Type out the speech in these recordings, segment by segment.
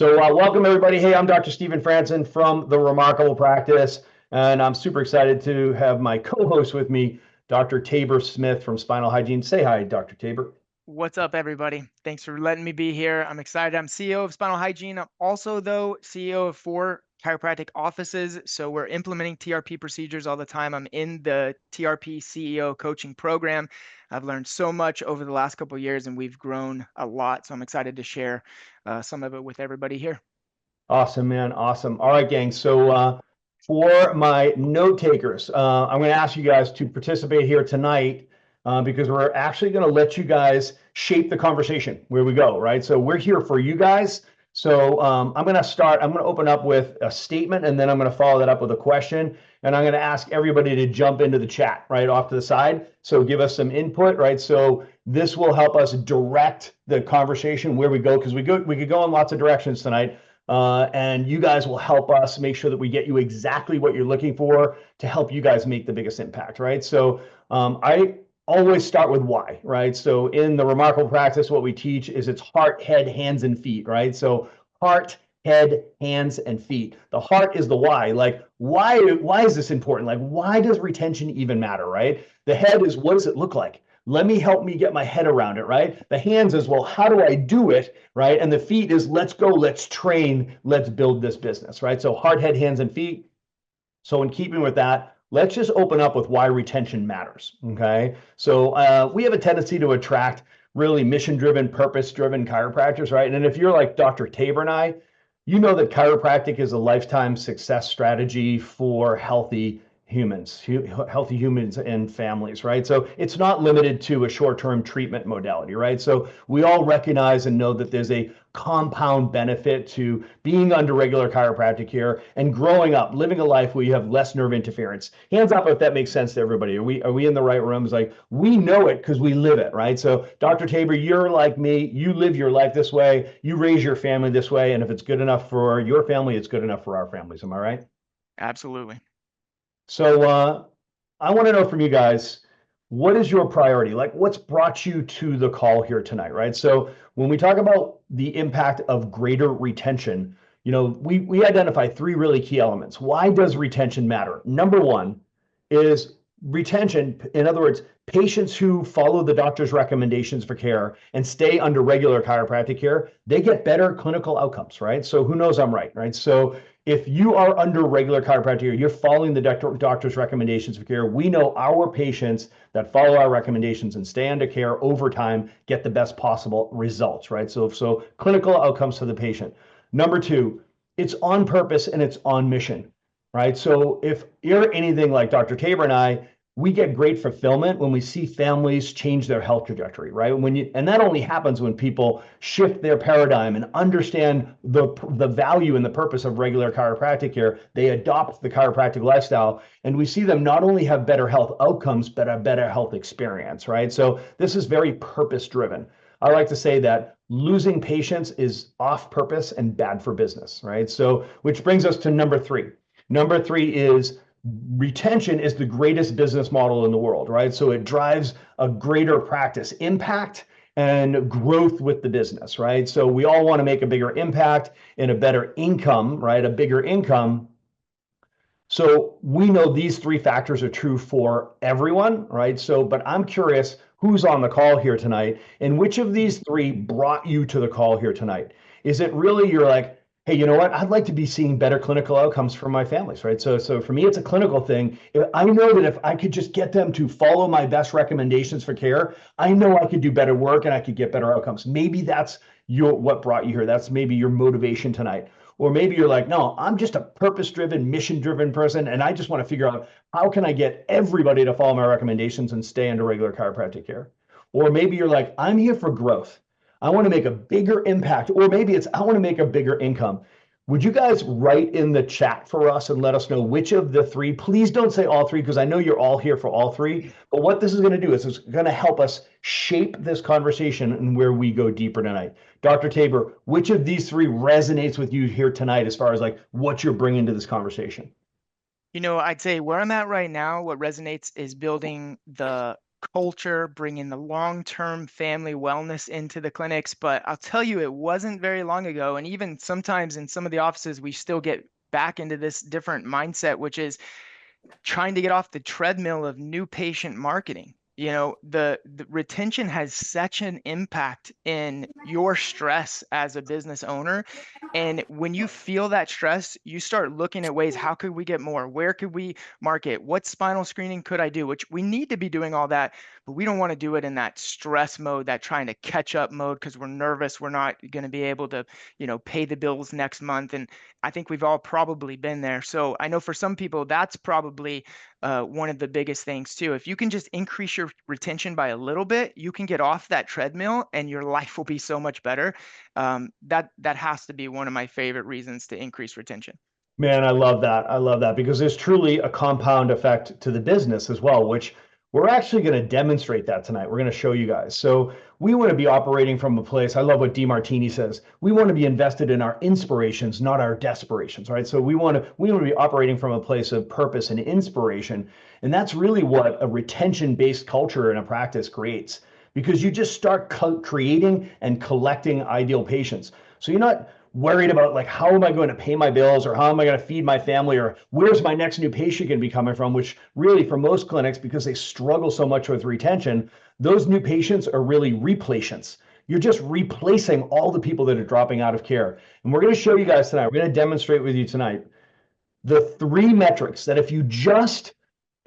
Welcome everybody. Hey, I'm Dr. Stephen Franson from The Remarkable Practice, and I'm super excited to have my co-host with me, Dr. Tabor Smith from Spinal Hygiene. Say hi, Dr. Tabor. What's up, everybody? Thanks for letting me be here. I'm excited. I'm CEO of Spinal Hygiene. I'm also, though, CEO of 4 chiropractic offices. So we're implementing TRP procedures all the time. I'm in the TRP CEO coaching program. I've learned so much over the last couple of years, and we've grown a lot. So I'm excited to share some of it with everybody here. Awesome, man. Awesome. All right, gang. For my note takers, I'm going to ask you guys to participate here tonight because we're actually going to let you guys shape the conversation where we go, right? So we're here for you guys. I'm going to open up with a statement, and then I'm going to follow that up with a question. And I'm going to ask everybody to jump into the chat right off to the side. So give us some input, right? So this will help us direct the conversation where we go, because we could go in lots of directions tonight. And you guys will help us make sure that we get you exactly what you're looking for to help you guys make the biggest impact, right? I always start with why, right? So in the Remarkable Practice, what we teach is it's heart, head, hands, and feet, right? So heart, head, hands, and feet. The heart is the why. Like, why is this important? Like, why does retention even matter, right? The head is, what does it look like? Help me get my head around it, right? The hands is, well, how do I do it, right? And the feet is, let's go, let's train, let's build this business, right? So heart, head, hands, and feet. So in keeping with that, let's just open up with why retention matters, okay? We have a tendency to attract really mission-driven, purpose-driven chiropractors, right? And if you're like Dr. Tabor and I, you know that chiropractic is a lifetime success strategy for healthy humans and families, right? So it's not limited to a short-term treatment modality, right? So we all recognize and know that there's a compound benefit to being under regular chiropractic care and growing up, living a life where you have less nerve interference. Hands up if that makes sense to everybody. Are we in the right rooms? Like, we know it because we live it, right? So Dr. Tabor, you're like me, you live your life this way, you raise your family this way, and if it's good enough for your family, it's good enough for our families. Am I right? Absolutely. I want to know from you guys, what is your priority? Like, what's brought you to the call here tonight, right? So when we talk about the impact of greater retention, we identify 3 really key elements. Why does retention matter? Number 1 is retention. In other words, patients who follow the doctor's recommendations for care and stay under regular chiropractic care, they get better clinical outcomes, right? So who knows I'm right, right? So if you are under regular chiropractic care, you're following the doctor's recommendations for care. We know our patients that follow our recommendations and stay under care over time get the best possible results, right? So clinical outcomes for the patient. Number 2, it's on purpose and it's on mission, right? So if you're anything like Dr. Tabor and I, we get great fulfillment when we see families change their health trajectory, right? And that only happens when people shift their paradigm and understand the value and the purpose of regular chiropractic care. They adopt the chiropractic lifestyle, and we see them not only have better health outcomes, but a better health experience, right? So this is very purpose driven. I like to say that losing patients is off purpose and bad for business, right? So, which brings us to number 3. Number 3 is retention is the greatest business model in the world, right? So it drives a greater practice impact and growth with the business, right? So we all want to make a bigger impact and a better income, right? A bigger income. So we know these 3 factors are true for everyone, right? But I'm curious who's on the call here tonight and which of these 3 brought you to the call here tonight? Is it really you're like, hey, you know what? I'd like to be seeing better clinical outcomes for my families, right? So for me, it's a clinical thing. I know that if I could just get them to follow my best recommendations for care, I know I could do better work and I could get better outcomes. Maybe that's what brought you here. That's maybe your motivation tonight. Or maybe you're like, no, I'm just a purpose-driven, mission-driven person, and I just want to figure out how can I get everybody to follow my recommendations and stay under regular chiropractic care. Or maybe you're like, I'm here for growth. I want to make a bigger impact, or maybe it's I want to make a bigger income. Would you guys write in the chat for us and let us know which of the 3? Please don't say all 3 because I know you're all here for all 3. But what this is going to do is it's going to help us shape this conversation and where we go deeper tonight. Dr. Tabor, which of these 3 resonates with you here tonight as far as like what you're bringing to this conversation? I'd say where I'm at right now, what resonates is building the culture, bringing the long-term family wellness into the clinics. But I'll tell you, it wasn't very long ago. And even sometimes in some of the offices, we still get back into this different mindset, which is trying to get off the treadmill of new patient marketing. The retention has such an impact in your stress as a business owner. And when you feel that stress, you start looking at ways, how could we get more? Where could we market? What spinal screening could I do? Which we need to be doing all that, but we don't want to do it in that stress mode, that trying to catch up mode, because we're nervous. We're not going to be able to, pay the bills next month. And I think we've all probably been there. So I know for some people, that's probably one of the biggest things too. If you can just increase your retention by a little bit, you can get off that treadmill and your life will be so much better. That has to be one of my favorite reasons to increase retention. Man, I love that. I love that because there's truly a compound effect to the business as well, which we're actually going to demonstrate that tonight. We're going to show you guys. So we want to be operating from a place. I love what DeMartini says. We want to be invested in our inspirations, not our desperations, right? So we want to be operating from a place of purpose and inspiration. And that's really what a retention-based culture in a practice creates, because you just start creating and collecting ideal patients. So you're not worried about like, how am I going to pay my bills, or how am I going to feed my family, or where's my next new patient going to be coming from, which really for most clinics, because they struggle so much with retention, those new patients are really replacements. You're just replacing all the people that are dropping out of care. And we're going to show you guys tonight, we're going to demonstrate with you tonight the 3 metrics that if you just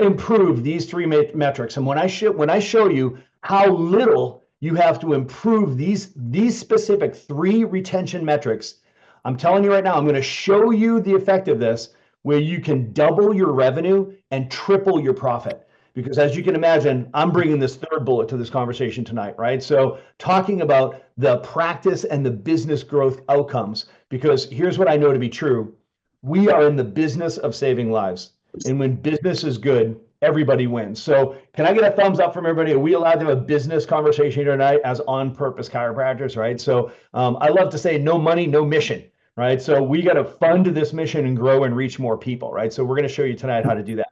improve these 3 metrics, and when I show you how little you have to improve these specific 3 retention metrics, I'm telling you right now, I'm going to show you the effect of this, where you can double your revenue and triple your profit. Because as you can imagine, I'm bringing this 3rd bullet to this conversation tonight, right? So talking about the practice and the business growth outcomes, because here's what I know to be true. We are in the business of saving lives. And when business is good, everybody wins. So can I get a thumbs up from everybody? Are we allowed to have a business conversation here tonight as on-purpose chiropractors, right? So I love to say no money, no mission, right? So we got to fund this mission and grow and reach more people, right? So we're going to show you tonight how to do that.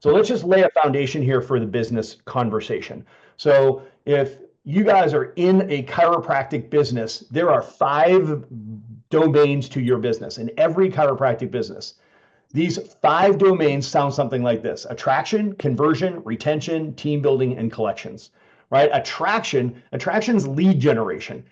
So let's just lay a foundation here for the business conversation. So if you guys are in a chiropractic business, there are 5 domains to your business in every chiropractic business. These 5 domains sound something like this: attraction, conversion, retention, team building, and collections, right? Attraction's lead generation.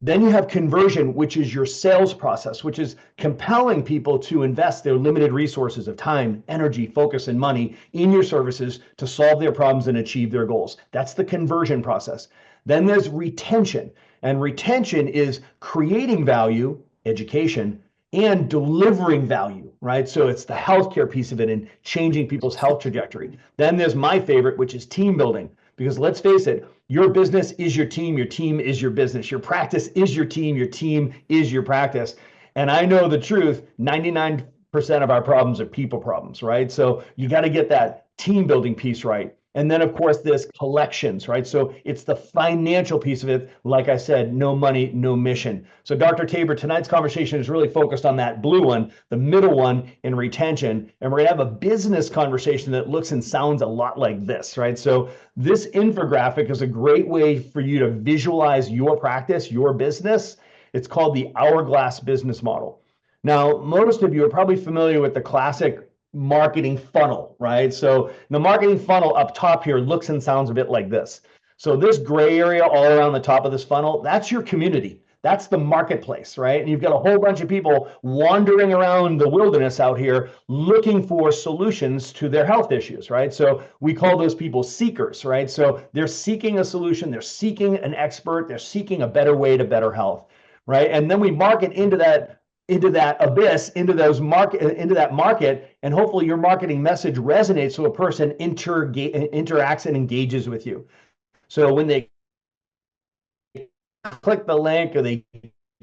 Then you have conversion, which is your sales process, which is compelling people to invest their limited resources of time, energy, focus, and money in your services to solve their problems and achieve their goals. That's the conversion process. Then there's retention, and retention is creating value, education, and delivering value, right? So it's the healthcare piece of it and changing people's health trajectory. Then there's my favorite, which is team building, because let's face it, your business is your team is your business. Your practice is your team is your practice. And I know the truth, 99% of our problems are people problems, right? So you got to get that team building piece right. And then, of course, there's collections, right? So it's the financial piece of it. Like I said, no money, no mission. So Dr. Tabor, tonight's conversation is really focused on that blue one, the middle one in retention. And we're going to have a business conversation that looks and sounds a lot like this, right? So this infographic is a great way for you to visualize your practice, your business. It's called the hourglass business model. Now, most of you are probably familiar with the classic marketing funnel, right? So the marketing funnel up top here looks and sounds a bit like this. So this gray area all around the top of this funnel, that's your community. That's the marketplace, right? And you've got a whole bunch of people wandering around the wilderness out here looking for solutions to their health issues, right? So we call those people seekers, right? So they're seeking a solution, they're seeking an expert, they're seeking a better way to better health, right? And then we market into that abyss, into that market, and hopefully your marketing message resonates so a person interacts and engages with you. So when they click the link or they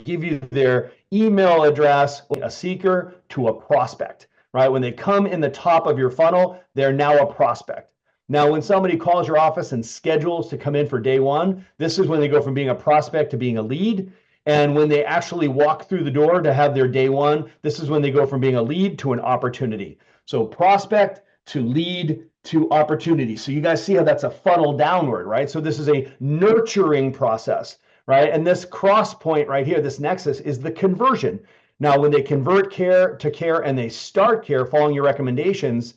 give you their email address, a seeker to a prospect, right? When they come in the top of your funnel, they're now a prospect. Now, when somebody calls your office and schedules to come in for day 1, this is when they go from being a prospect to being a lead. And when they actually walk through the door to have their day 1, this is when they go from being a lead to an opportunity. So prospect to lead to opportunity. So you guys see how that's a funnel downward, right? So this is a nurturing process, right? And this cross point right here, this nexus, is the conversion. Now, when they convert care to care and they start care following your recommendations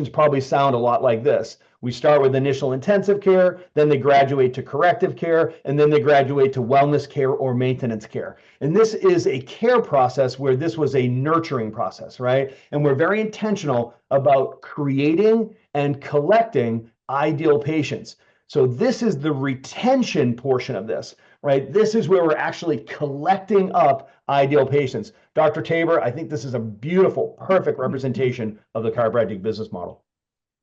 probably sound a lot like this. We start with initial intensive care, then they graduate to corrective care, and then they graduate to wellness care or maintenance care. And this is a care process where this was a nurturing process, right? And we're very intentional about creating and collecting ideal patients. So this is the retention portion of this, right? This is where we're actually collecting up ideal patients. Dr. Tabor, I think this is a beautiful, perfect representation of the chiropractic business model.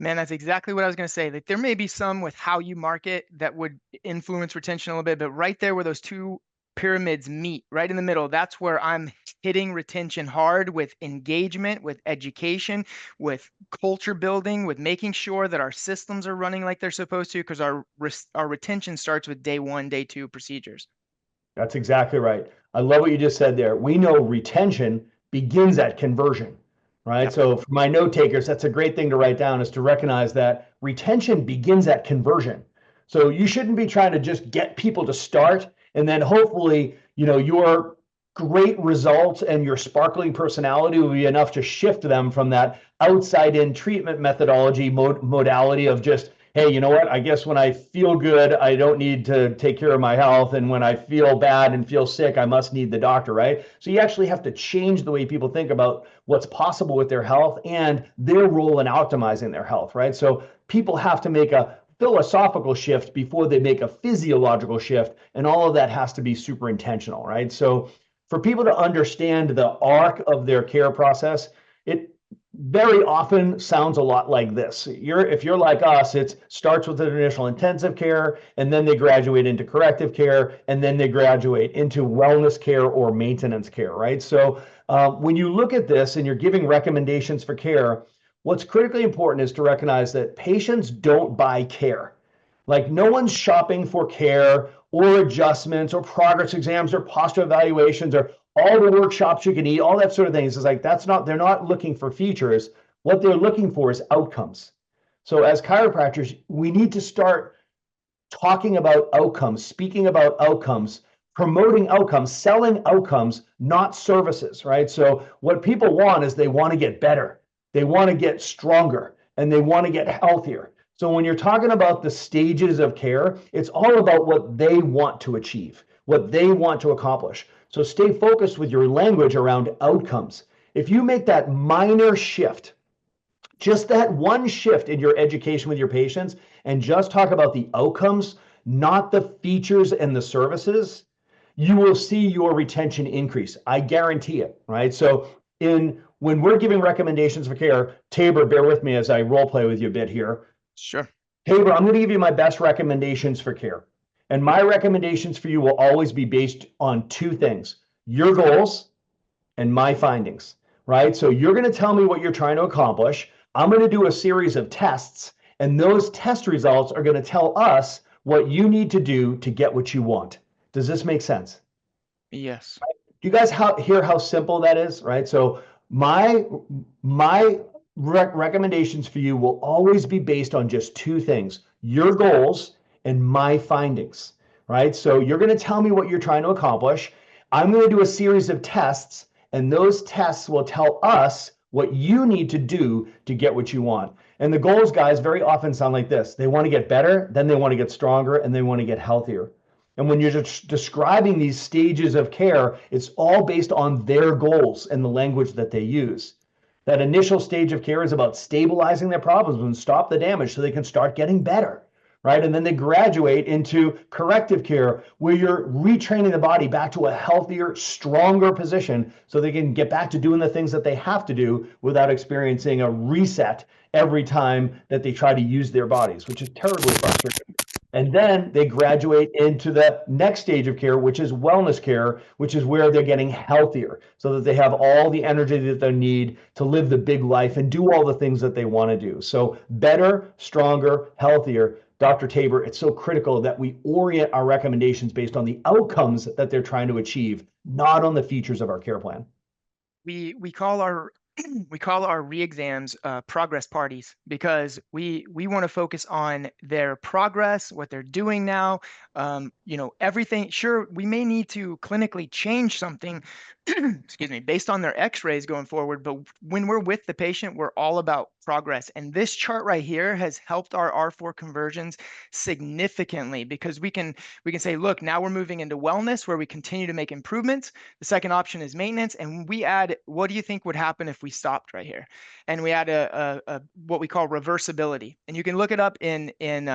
Man, that's exactly what I was going to say. Like there may be some with how you market that would influence retention a little bit, but right there where those two pyramids meet, right in the middle, that's where I'm hitting retention hard with engagement, with education, with culture building, with making sure that our systems are running like they're supposed to, because our retention starts with day one, day two procedures. That's exactly right. I love what you just said there. We know retention begins at conversion, right? Yep. So for my note takers, that's a great thing to write down, is to recognize that retention begins at conversion. So you shouldn't be trying to just get people to start and then hopefully, your great results and your sparkling personality will be enough to shift them from that outside in treatment methodology modality of just, hey, you know what? I guess when I feel good, I don't need to take care of my health. And when I feel bad and feel sick, I must need the doctor, right? So you actually have to change the way people think about what's possible with their health and their role in optimizing their health, right? So people have to make a philosophical shift before they make a physiological shift. And all of that has to be super intentional, right? So for people to understand the arc of their care process, it very often sounds a lot like this. If you're like us, it starts with an initial intensive care, and then they graduate into corrective care, and then they graduate into wellness care or maintenance care, right? So when you look at this and you're giving recommendations for care, what's critically important is to recognize that patients don't buy care. Like no one's shopping for care or adjustments or progress exams or posture evaluations or all the workshops you can eat, all that sort of things. It's like they're not looking for features. What they're looking for is outcomes. So as chiropractors, we need to start talking about outcomes, speaking about outcomes, promoting outcomes, selling outcomes, not services, right? So what people want is they want to get better, they want to get stronger, and they want to get healthier. So when you're talking about the stages of care, it's all about what they want to achieve, what they want to accomplish. So stay focused with your language around outcomes. If you make that minor shift, just that one shift in your education with your patients, and just talk about the outcomes, not the features and the services, you will see your retention increase. I guarantee it, right? So when we're giving recommendations for care, Tabor, bear with me as I role play with you a bit here. Sure. Tabor, I'm going to give you my best recommendations for care. And my recommendations for you will always be based on two things: your goals and my findings, right? So you're going to tell me what you're trying to accomplish. I'm going to do a series of tests, and those test results are going to tell us what you need to do to get what you want. Does this make sense? Yes. Do you guys hear how simple that is, right? So my recommendations for you will always be based on just two things: your goals and my findings, right? So you're going to tell me what you're trying to accomplish. I'm going to do a series of tests, and those tests will tell us what you need to do to get what you want. And the goals, guys, very often sound like this: they want to get better, then they want to get stronger, and they want to get healthier. And when you're just describing these stages of care, it's all based on their goals and the language that they use. That initial stage of care is about stabilizing their problems and stop the damage so they can start getting better, right? And then they graduate into corrective care, where you're retraining the body back to a healthier, stronger position so they can get back to doing the things that they have to do without experiencing a reset every time that they try to use their bodies, which is terribly frustrating. And then they graduate into the next stage of care, which is wellness care, which is where they're getting healthier so that they have all the energy that they need to live the big life and do all the things that they want to do. So better, stronger, healthier. Dr. Tabor, it's so critical that we orient our recommendations based on the outcomes that they're trying to achieve, not on the features of our care plan. We call our we call our re-exams progress parties, because we want to focus on their progress, what they're doing now, everything. Sure, we may need to clinically change something, excuse me, based on their x-rays going forward, but when we're with the patient, we're all about progress. And this chart right here has helped our R4 conversions significantly, because we can say, look, now we're moving into wellness where we continue to make improvements. The second option is maintenance, and we add, what do you think would happen if we stopped right here? And we add a what we call reversibility. And you can look it up in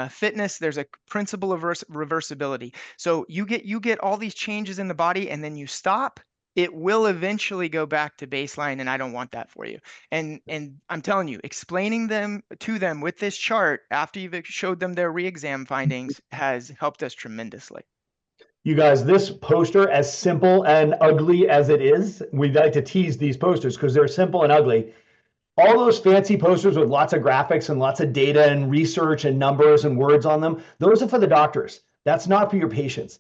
fitness. There's a principle of reversibility. So you get all these changes in the body, and then you stop. It will eventually go back to baseline, and I don't want that for you. And I'm telling you, explaining them to them with this chart after you've showed them their re-exam findings has helped us tremendously. You guys, this poster, as simple and ugly as it is, we like to tease these posters because they're simple and ugly. All those fancy posters with lots of graphics and lots of data and research and numbers and words on them, those are for the doctors. That's not for your patients.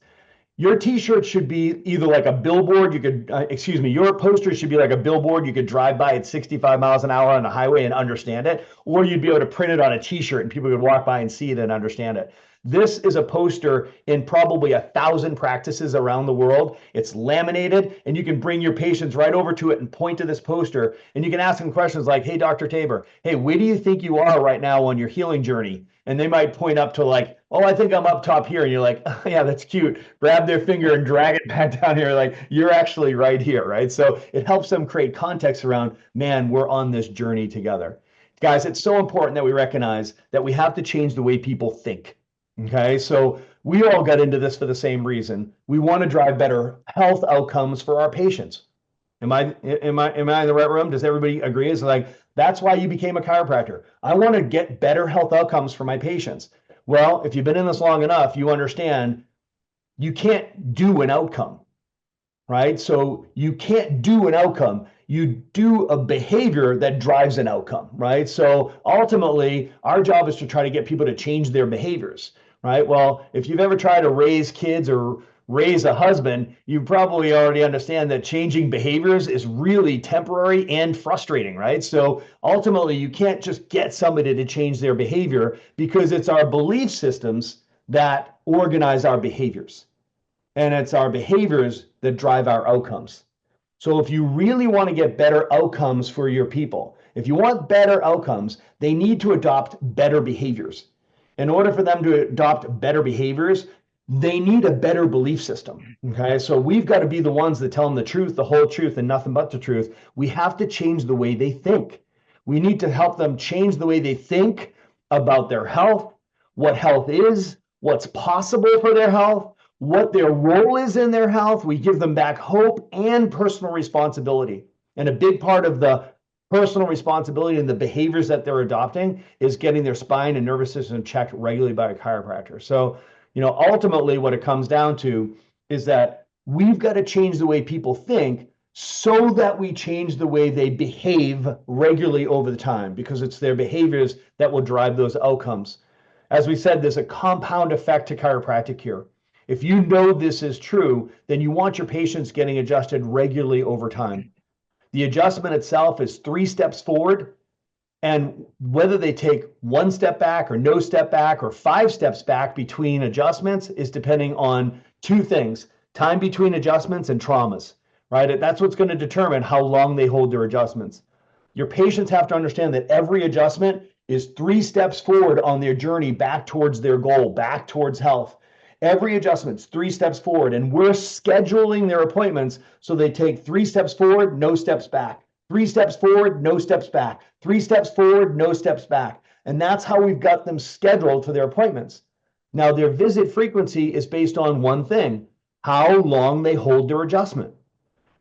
Your t-shirt should be either like a billboard, your poster should be like a billboard you could drive by at 65 miles an hour on the highway and understand it, or you'd be able to print it on a t-shirt and people could walk by and see it and understand it. This is a poster in probably 1,000 practices around the world. It's laminated, and you can bring your patients right over to it and point to this poster, and you can ask them questions like, hey, Dr. Tabor, hey, where do you think you are right now on your healing journey? And they might point up to like, oh, I think I'm up top here. And you're like, oh, yeah, that's cute. Grab their finger and drag it back down here. Like, you're actually right here, right? So it helps them create context around, man, we're on this journey together. Guys, it's so important that we recognize that we have to change the way people think. Okay, so we all got into this for the same reason. We want to drive better health outcomes for our patients. Am I in the right room? Does everybody agree? It's like, that's why you became a chiropractor. I want to get better health outcomes for my patients. Well, if you've been in this long enough, you understand you can't do an outcome, right? So you can't do an outcome. You do a behavior that drives an outcome, right? So ultimately, our job is to try to get people to change their behaviors, right? Well, if you've ever tried to raise kids or raise a husband, you probably already understand that changing behaviors is really temporary and frustrating, right? So ultimately, you can't just get somebody to change their behavior, because it's our belief systems that organize our behaviors. And it's our behaviors that drive our outcomes. So if you really want to get better outcomes for your people, if you want better outcomes, they need to adopt better behaviors. In order for them to adopt better behaviors, they need a better belief system. Okay, so we've got to be the ones that tell them the truth, the whole truth, and nothing but the truth. We have to change the way they think. We need to help them change the way they think about their health, what health is, what's possible for their health, what their role is in their health. We give them back hope and personal responsibility. And a big part of the personal responsibility and the behaviors that they're adopting is getting their spine and nervous system checked regularly by a chiropractor. So, ultimately what it comes down to is that we've got to change the way people think so that we change the way they behave regularly over the time, because it's their behaviors that will drive those outcomes. As we said, there's a compound effect to chiropractic here. If you know this is true, then you want your patients getting adjusted regularly over time. The adjustment itself is 3 steps forward, and whether they take 1 step back or no step back or 5 steps back between adjustments is depending on 2 things: time between adjustments and traumas, right? That's what's going to determine how long they hold their adjustments. Your patients have to understand that every adjustment is 3 steps forward on their journey back towards their goal, back towards health. Every adjustment's 3 steps forward, and we're scheduling their appointments so they take 3 steps forward, no steps back. 3 steps forward, no steps back. 3 steps forward, no steps back. And that's how we've got them scheduled for their appointments. Now, their visit frequency is based on one thing: how long they hold their adjustment.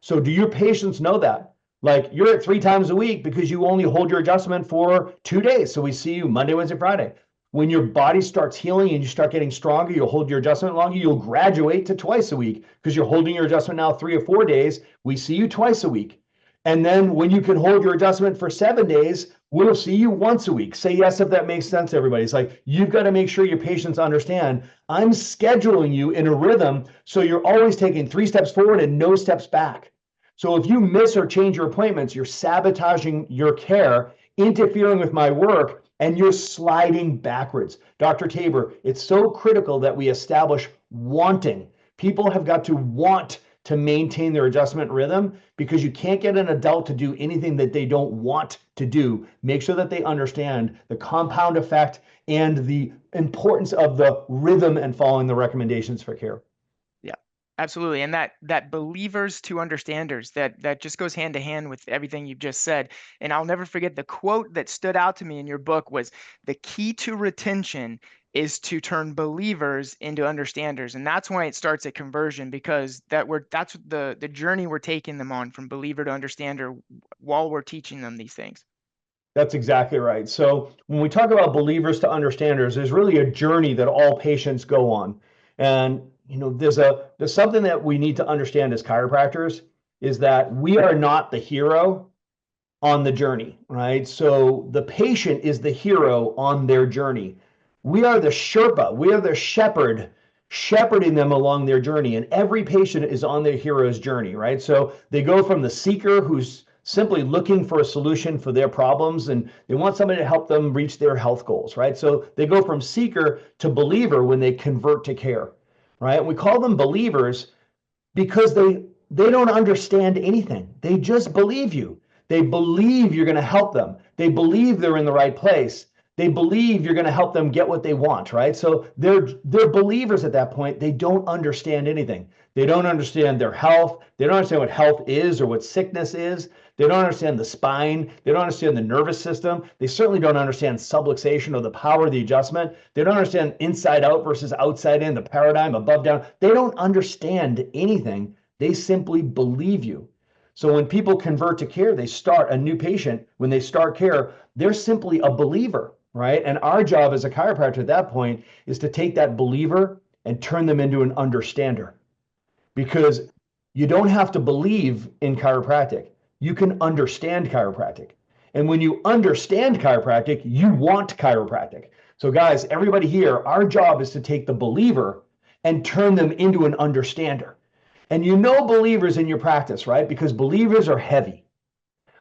So do your patients know that? Like, you're at 3 times a week because you only hold your adjustment for 2 days. So we see you Monday, Wednesday, Friday. When your body starts healing and you start getting stronger, you'll hold your adjustment longer. You'll graduate to twice a week because you're holding your adjustment now 3 or 4 days. We see you twice a week. And then when you can hold your adjustment for 7 days, we'll see you once a week. Say yes if that makes sense to everybody. It's like, you've got to make sure your patients understand, I'm scheduling you in a rhythm so you're always taking 3 steps forward and no steps back. So if you miss or change your appointments, you're sabotaging your care, interfering with my work, and you're sliding backwards. Dr. Tabor, it's so critical that we establish wanting. People have got to want to maintain their adjustment rhythm, because you can't get an adult to do anything that they don't want to do. Make sure that they understand the compound effect and the importance of the rhythm and following the recommendations for care. Yeah, absolutely. And that believers to understanders, that just goes hand to hand with everything you've just said. And I'll never forget the quote that stood out to me in your book was, the key to retention is to turn believers into understanders. And that's why it starts at conversion, because that's the journey we're taking them on, from believer to understander, while we're teaching them these things. That's exactly right. So when we talk about believers to understanders, there's really a journey that all patients go on. And there's something that we need to understand as chiropractors, is that we are not the hero on the journey, right? So the patient is the hero on their journey. We are the Sherpa, we are the shepherd, shepherding them along their journey. And every patient is on their hero's journey, right? So they go from the seeker, who's simply looking for a solution for their problems, and they want somebody to help them reach their health goals, right? So they go from seeker to believer when they convert to care, right? We call them believers because they don't understand anything. They just believe you. They believe you're going to help them. They believe they're in the right place. They believe you're going to help them get what they want, right? So they're believers at that point. They don't understand anything. They don't understand their health. They don't understand what health is or what sickness is. They don't understand the spine. They don't understand the nervous system. They certainly don't understand subluxation or the power of the adjustment. They don't understand inside out versus outside in, the paradigm, above down. They don't understand anything. They simply believe you. So when people convert to care, they start a new patient. When they start care, they're simply a believer, right? And our job as a chiropractor at that point is to take that believer and turn them into an understander. Because you don't have to believe in chiropractic. You can understand chiropractic. And when you understand chiropractic, you want chiropractic. So guys, everybody here, our job is to take the believer and turn them into an understander. And believers in your practice, right? Because believers are heavy.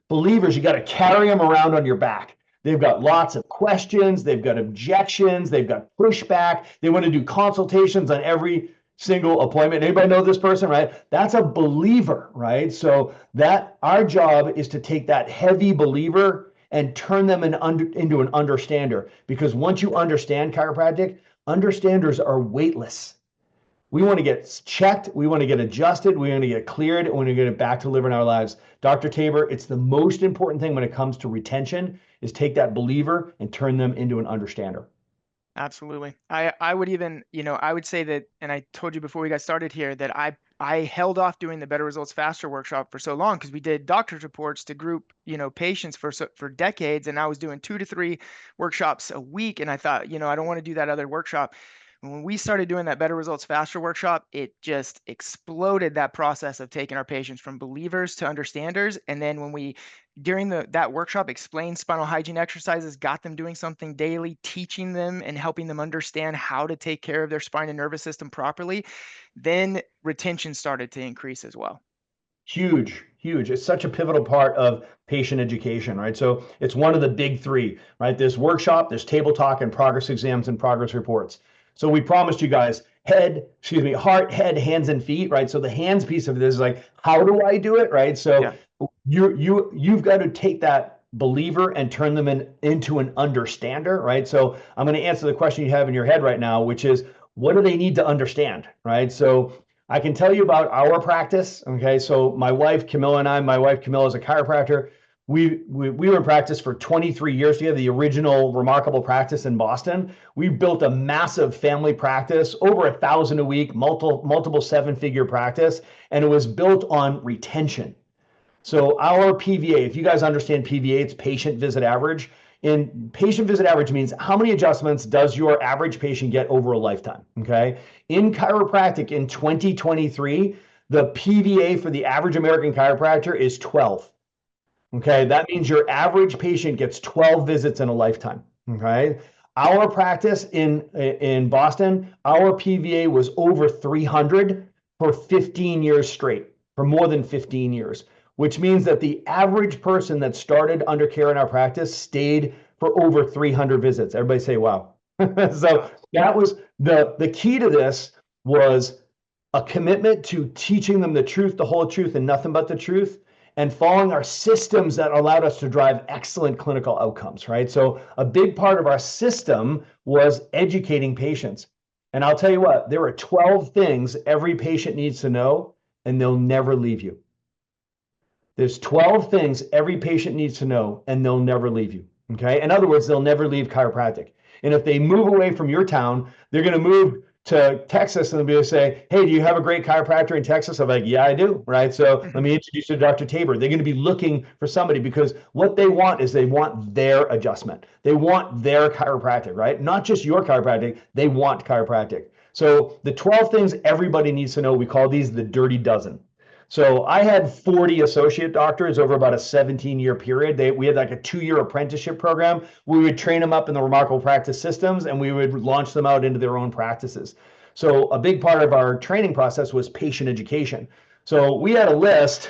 Believers, you got to carry them around on your back. They've got lots of questions. They've got objections. They've got pushback. They want to do consultations on every single appointment. Anybody know this person, right? That's a believer, right? So that our job is to take that heavy believer and turn them into an understander. Because once you understand chiropractic, understanders are weightless. We want to get checked. We want to get adjusted. We want to get cleared. And we want to get it back to living our lives. Dr. Tabor, it's the most important thing when it comes to retention, is take that believer and turn them into an understander. Absolutely. I would even, I would say that, and I told you before we got started here, that I held off doing the Better Results Faster workshop for so long, because we did doctor's reports to group, patients for decades, and I was doing 2 to 3 workshops a week, and I thought, I don't want to do that other workshop. When we started doing that Better Results Faster workshop, it just exploded that process of taking our patients from believers to understanders. And then when we, during that workshop, explained spinal hygiene exercises, got them doing something daily, teaching them and helping them understand how to take care of their spine and nervous system properly, then retention started to increase as well. Huge, huge. It's such a pivotal part of patient education, right? So it's one of the big three, right? There's workshop, there's table talk, and progress exams and progress reports. So we promised you guys heart, head, hands, and feet, right? So the hands piece of this is like, how do I do it, right? So yeah. You've got to take that believer and turn them into an understander, right? So I'm going to answer the question you have in your head right now, which is, what do they need to understand, right? So I can tell you about our practice. Okay, so my wife Camilla is a chiropractor. We were in practice for 23 years together, the original remarkable practice in Boston. We built a massive family practice, over 1,000 a week, multiple 7-figure practice, and it was built on retention. So our PVA, if you guys understand PVA, it's patient visit average. And patient visit average means how many adjustments does your average patient get over a lifetime, okay? In chiropractic in 2023, the PVA for the average American chiropractor is 12, okay? That means your average patient gets 12 visits in a lifetime, okay? Our practice in Boston, our PVA was over 300 for 15 years straight. for more than 15 years, which means that the average person that started under care in our practice stayed for over 300 visits. Everybody say, wow. So that was the key to this was a commitment to teaching them the truth, the whole truth, and nothing but the truth, and following our systems that allowed us to drive excellent clinical outcomes, right? So a big part of our system was educating patients. And I'll tell you what, there are 12 things every patient needs to know, and they'll never leave you. There's 12 things every patient needs to know, and they'll never leave you. Okay. In other words, they'll never leave chiropractic. And if they move away from your town, they're going to move to Texas and they'll be able to say, hey, do you have a great chiropractor in Texas? I'm like, yeah, I do. Right. So let me introduce you to Dr. Tabor. They're going to be looking for somebody because what they want is they want their adjustment. They want their chiropractic, right? Not just your chiropractic. They want chiropractic. So the 12 things everybody needs to know, we call these the dirty dozen. So I had 40 associate doctors over about a 17-year period. We had like a 2-year apprenticeship program. We would train them up in the Remarkable Practice systems and we would launch them out into their own practices. So a big part of our training process was patient education. So we had a list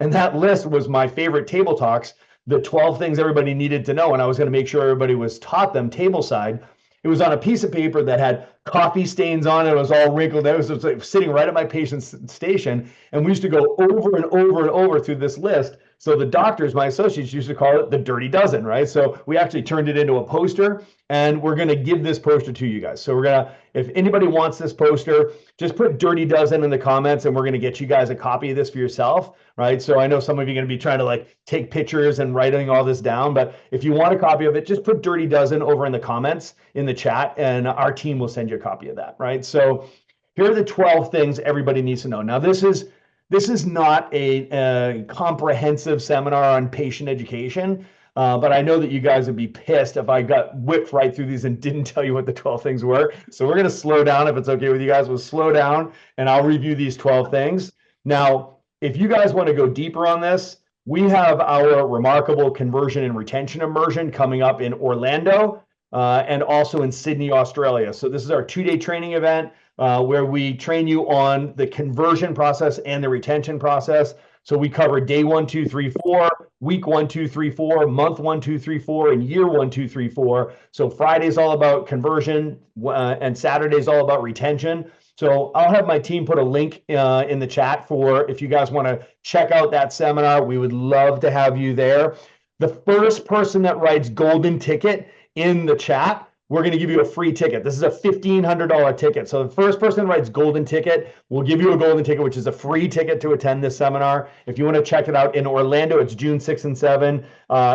and that list was my favorite table talks, the 12 things everybody needed to know. And I was going to make sure everybody was taught them table side. It was on a piece of paper that had coffee stains on it. It was all wrinkled. It was like sitting right at my patient's station. And we used to go over and over and over through this list. So the doctors, my associates, used to call it the dirty dozen, right? So we actually turned it into a poster and we're going to give this poster to you guys. So we're going to, if anybody wants this poster, just put dirty dozen in the comments and we're going to get you guys a copy of this for yourself, right? So I know some of you are going to be trying to like take pictures and writing all this down, but if you want a copy of it, just put dirty dozen over in the comments in the chat and our team will send you a copy of that, right? So here are the 12 things everybody needs to know. Now, this is not a comprehensive seminar on patient education, but I know that you guys would be pissed if I got whipped right through these and didn't tell you what the 12 things were. So we're going to slow down if it's okay with you guys. We'll slow down and I'll review these 12 things. Now, if you guys want to go deeper on this, we have our Remarkable Conversion and Retention Immersion coming up in Orlando and also in Sydney, Australia. So this is our 2-day training event where we train you on the conversion process and the retention process. So we cover day 1, 2, 3, 4, week 1, 2, 3, 4, month 1, 2, 3, 4, and year 1, 2, 3, 4. So Friday's all about conversion and Saturday's all about retention. So I'll have my team put a link in the chat for if you guys want to check out that seminar. We would love to have you there. The first person that writes golden ticket in the chat, we're going to give you a free ticket. This is a $1,500 ticket. So the first person that writes golden ticket, we'll give you a golden ticket, which is a free ticket to attend this seminar. If you want to check it out in Orlando, it's June 6th and 7th.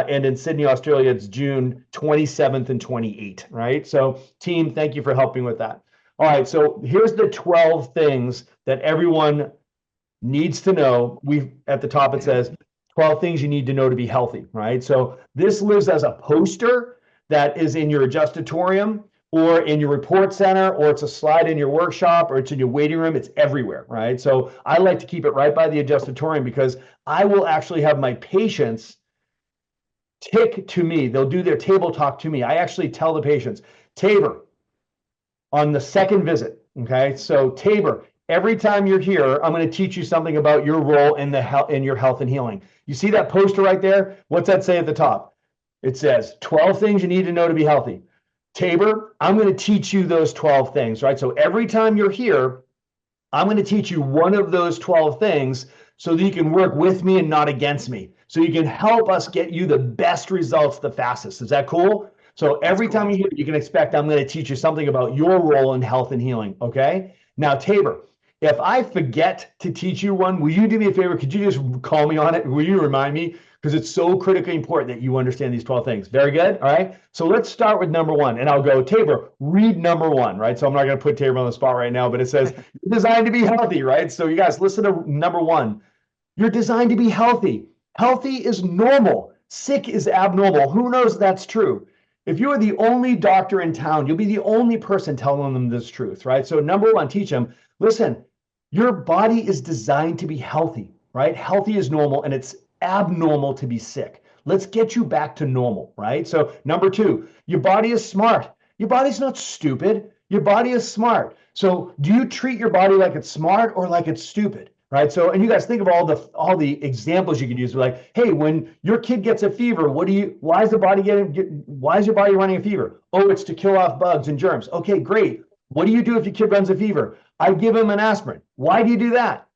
And in Sydney, Australia, it's June 27th and 28th, right? So team, thank you for helping with that. All right, so here's the 12 things that everyone needs to know. At the top, it says 12 things you need to know to be healthy, right? So this lives as a poster that is in your adjustatorium or in your report center, or it's a slide in your workshop, or it's in your waiting room. It's everywhere, right? So I like to keep it right by the adjustatorium because I will actually have my patients tick to me. They'll do their table talk to me. I actually tell the patients, Tabor, on the second visit, okay? So Tabor, every time you're here, I'm going to teach you something about your role in your health and healing. You see that poster right there? What's that say at the top? It says 12 things you need to know to be healthy. Tabor, I'm going to teach you those 12 things, right? So every time you're here, I'm going to teach you one of those 12 things so that you can work with me and not against me. So you can help us get you the best results the fastest. Is that cool? So every time you're here, you can expect I'm going to teach you something about your role in health and healing, okay? Now, Tabor, if I forget to teach you one, will you do me a favor? Could you just call me on it? Will you remind me? Because it's so critically important that you understand these 12 things. Very good. All right. So let's start with number 1. And I'll go, Tabor, read number 1, right? So I'm not going to put Tabor on the spot right now, but it says, you're designed to be healthy, right? So you guys listen to number 1. You're designed to be healthy. Healthy is normal. Sick is abnormal. Who knows that's true? If you are the only doctor in town, you'll be the only person telling them this truth, right? So number 1, teach them, listen, your body is designed to be healthy, right? Healthy is normal and it's abnormal to be sick. Let's get you back to normal, right? So number 2, your body is smart. Your body's not stupid. Your body is smart. So do you treat your body like it's smart or like it's stupid, right? So, and you guys think of all the examples you could use. Like, hey, when your kid gets a fever, why is the body why is your body running a fever? Oh, it's to kill off bugs and germs. Okay, great. What do you do if your kid runs a fever? I give him an aspirin. Why do you do that?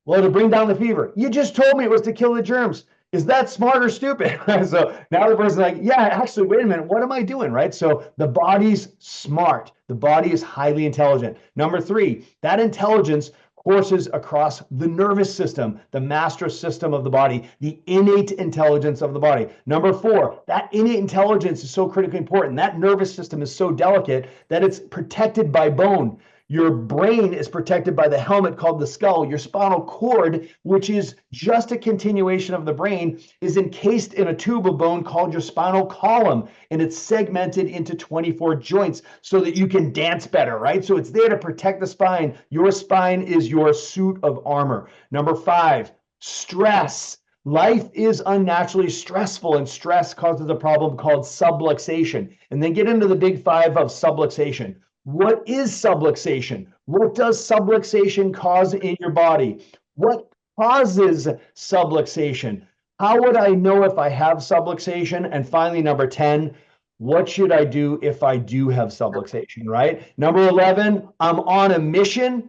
Well, to bring down the fever. You just told me it was to kill the germs. Is that smart or stupid? So now the person's like, yeah, actually, wait a minute. What am I doing? Right. So the body's smart. The body is highly intelligent. Number three, that intelligence courses across the nervous system, the master system of the body, the innate intelligence of the body. Number four, that innate intelligence is so critically important. That nervous system is so delicate that it's protected by bone. Your brain is protected by the helmet called the skull. Your spinal cord, which is just a continuation of the brain, is encased in a tube of bone called your spinal column. And it's segmented into 24 joints so that you can dance better, right? So it's there to protect the spine. Your spine is your suit of armor. Number five, stress. Life is unnaturally stressful, and stress causes a problem called subluxation. And then get into the big five of subluxation. What is subluxation? What does subluxation cause in your body? What causes subluxation? How would I know if I have subluxation? And finally, number 10, what should I do if I do have subluxation, right? Number 11, I'm on a mission.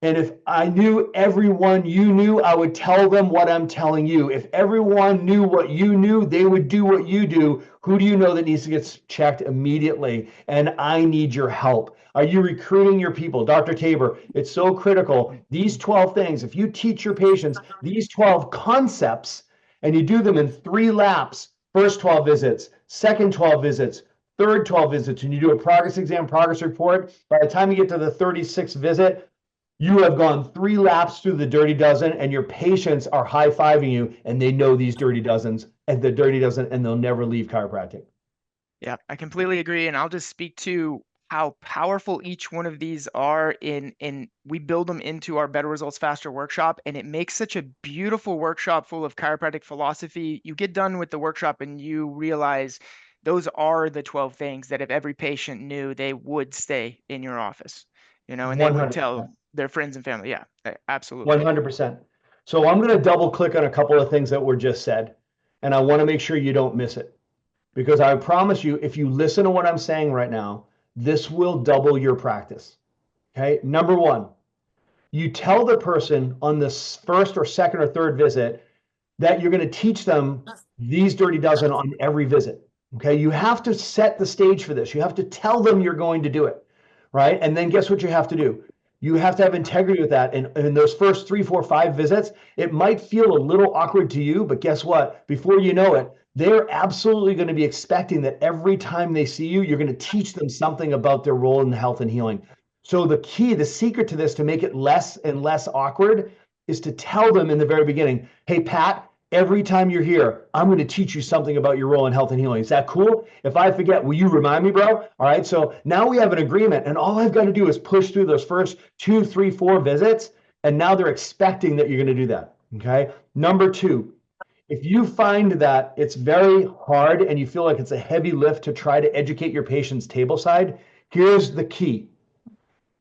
And if I knew everyone you knew, I would tell them what I'm telling you. If everyone knew what you knew, they would do what you do. Who do you know that needs to get checked immediately? And I need your help. Are you recruiting your people? Dr. Tabor, it's so critical. These 12 things, if you teach your patients these 12 concepts and you do them in 3 laps, first 12 visits, second 12 visits, third 12 visits, and you do a progress exam, progress report, by the time you get to the 36th visit, you have gone 3 laps through the dirty dozen, and your patients are high-fiving you, and they know these dirty dozens and the dirty dozen, and they'll never leave chiropractic. Yeah, I completely agree. And I'll just speak to how powerful each one of these are in we build them into our Better Results Faster workshop, and it makes such a beautiful workshop full of chiropractic philosophy. You get done with the workshop and you realize those are the 12 things that if every patient knew, they would stay in your office, and they would 100%. tell their friends and family. Yeah, absolutely. 100%. So I'm going to double click on a couple of things that were just said, and I want to make sure you don't miss it. Because I promise you, if you listen to what I'm saying right now, this will double your practice. Okay. Number one, you tell the person on this first or second or third visit that you're going to teach them these dirty dozen on every visit. Okay. You have to set the stage for this. You have to tell them you're going to do it. Right. And then guess what you have to do? You have to have integrity with that. And in those first 3, 4, 5 visits, it might feel a little awkward to you, but guess what? Before you know it, they're absolutely going to be expecting that every time they see you, you're going to teach them something about their role in health and healing. So the secret to this, to make it less and less awkward, is to tell them in the very beginning, hey, Pat, every time you're here, I'm going to teach you something about your role in health and healing. Is that cool? If I forget, will you remind me, bro? All right. So now we have an agreement, and all I've got to do is push through those first 2, 3, 4 visits. And now they're expecting that you're going to do that. Okay. Number 2, if you find that it's very hard and you feel like it's a heavy lift to try to educate your patients tableside, here's the key.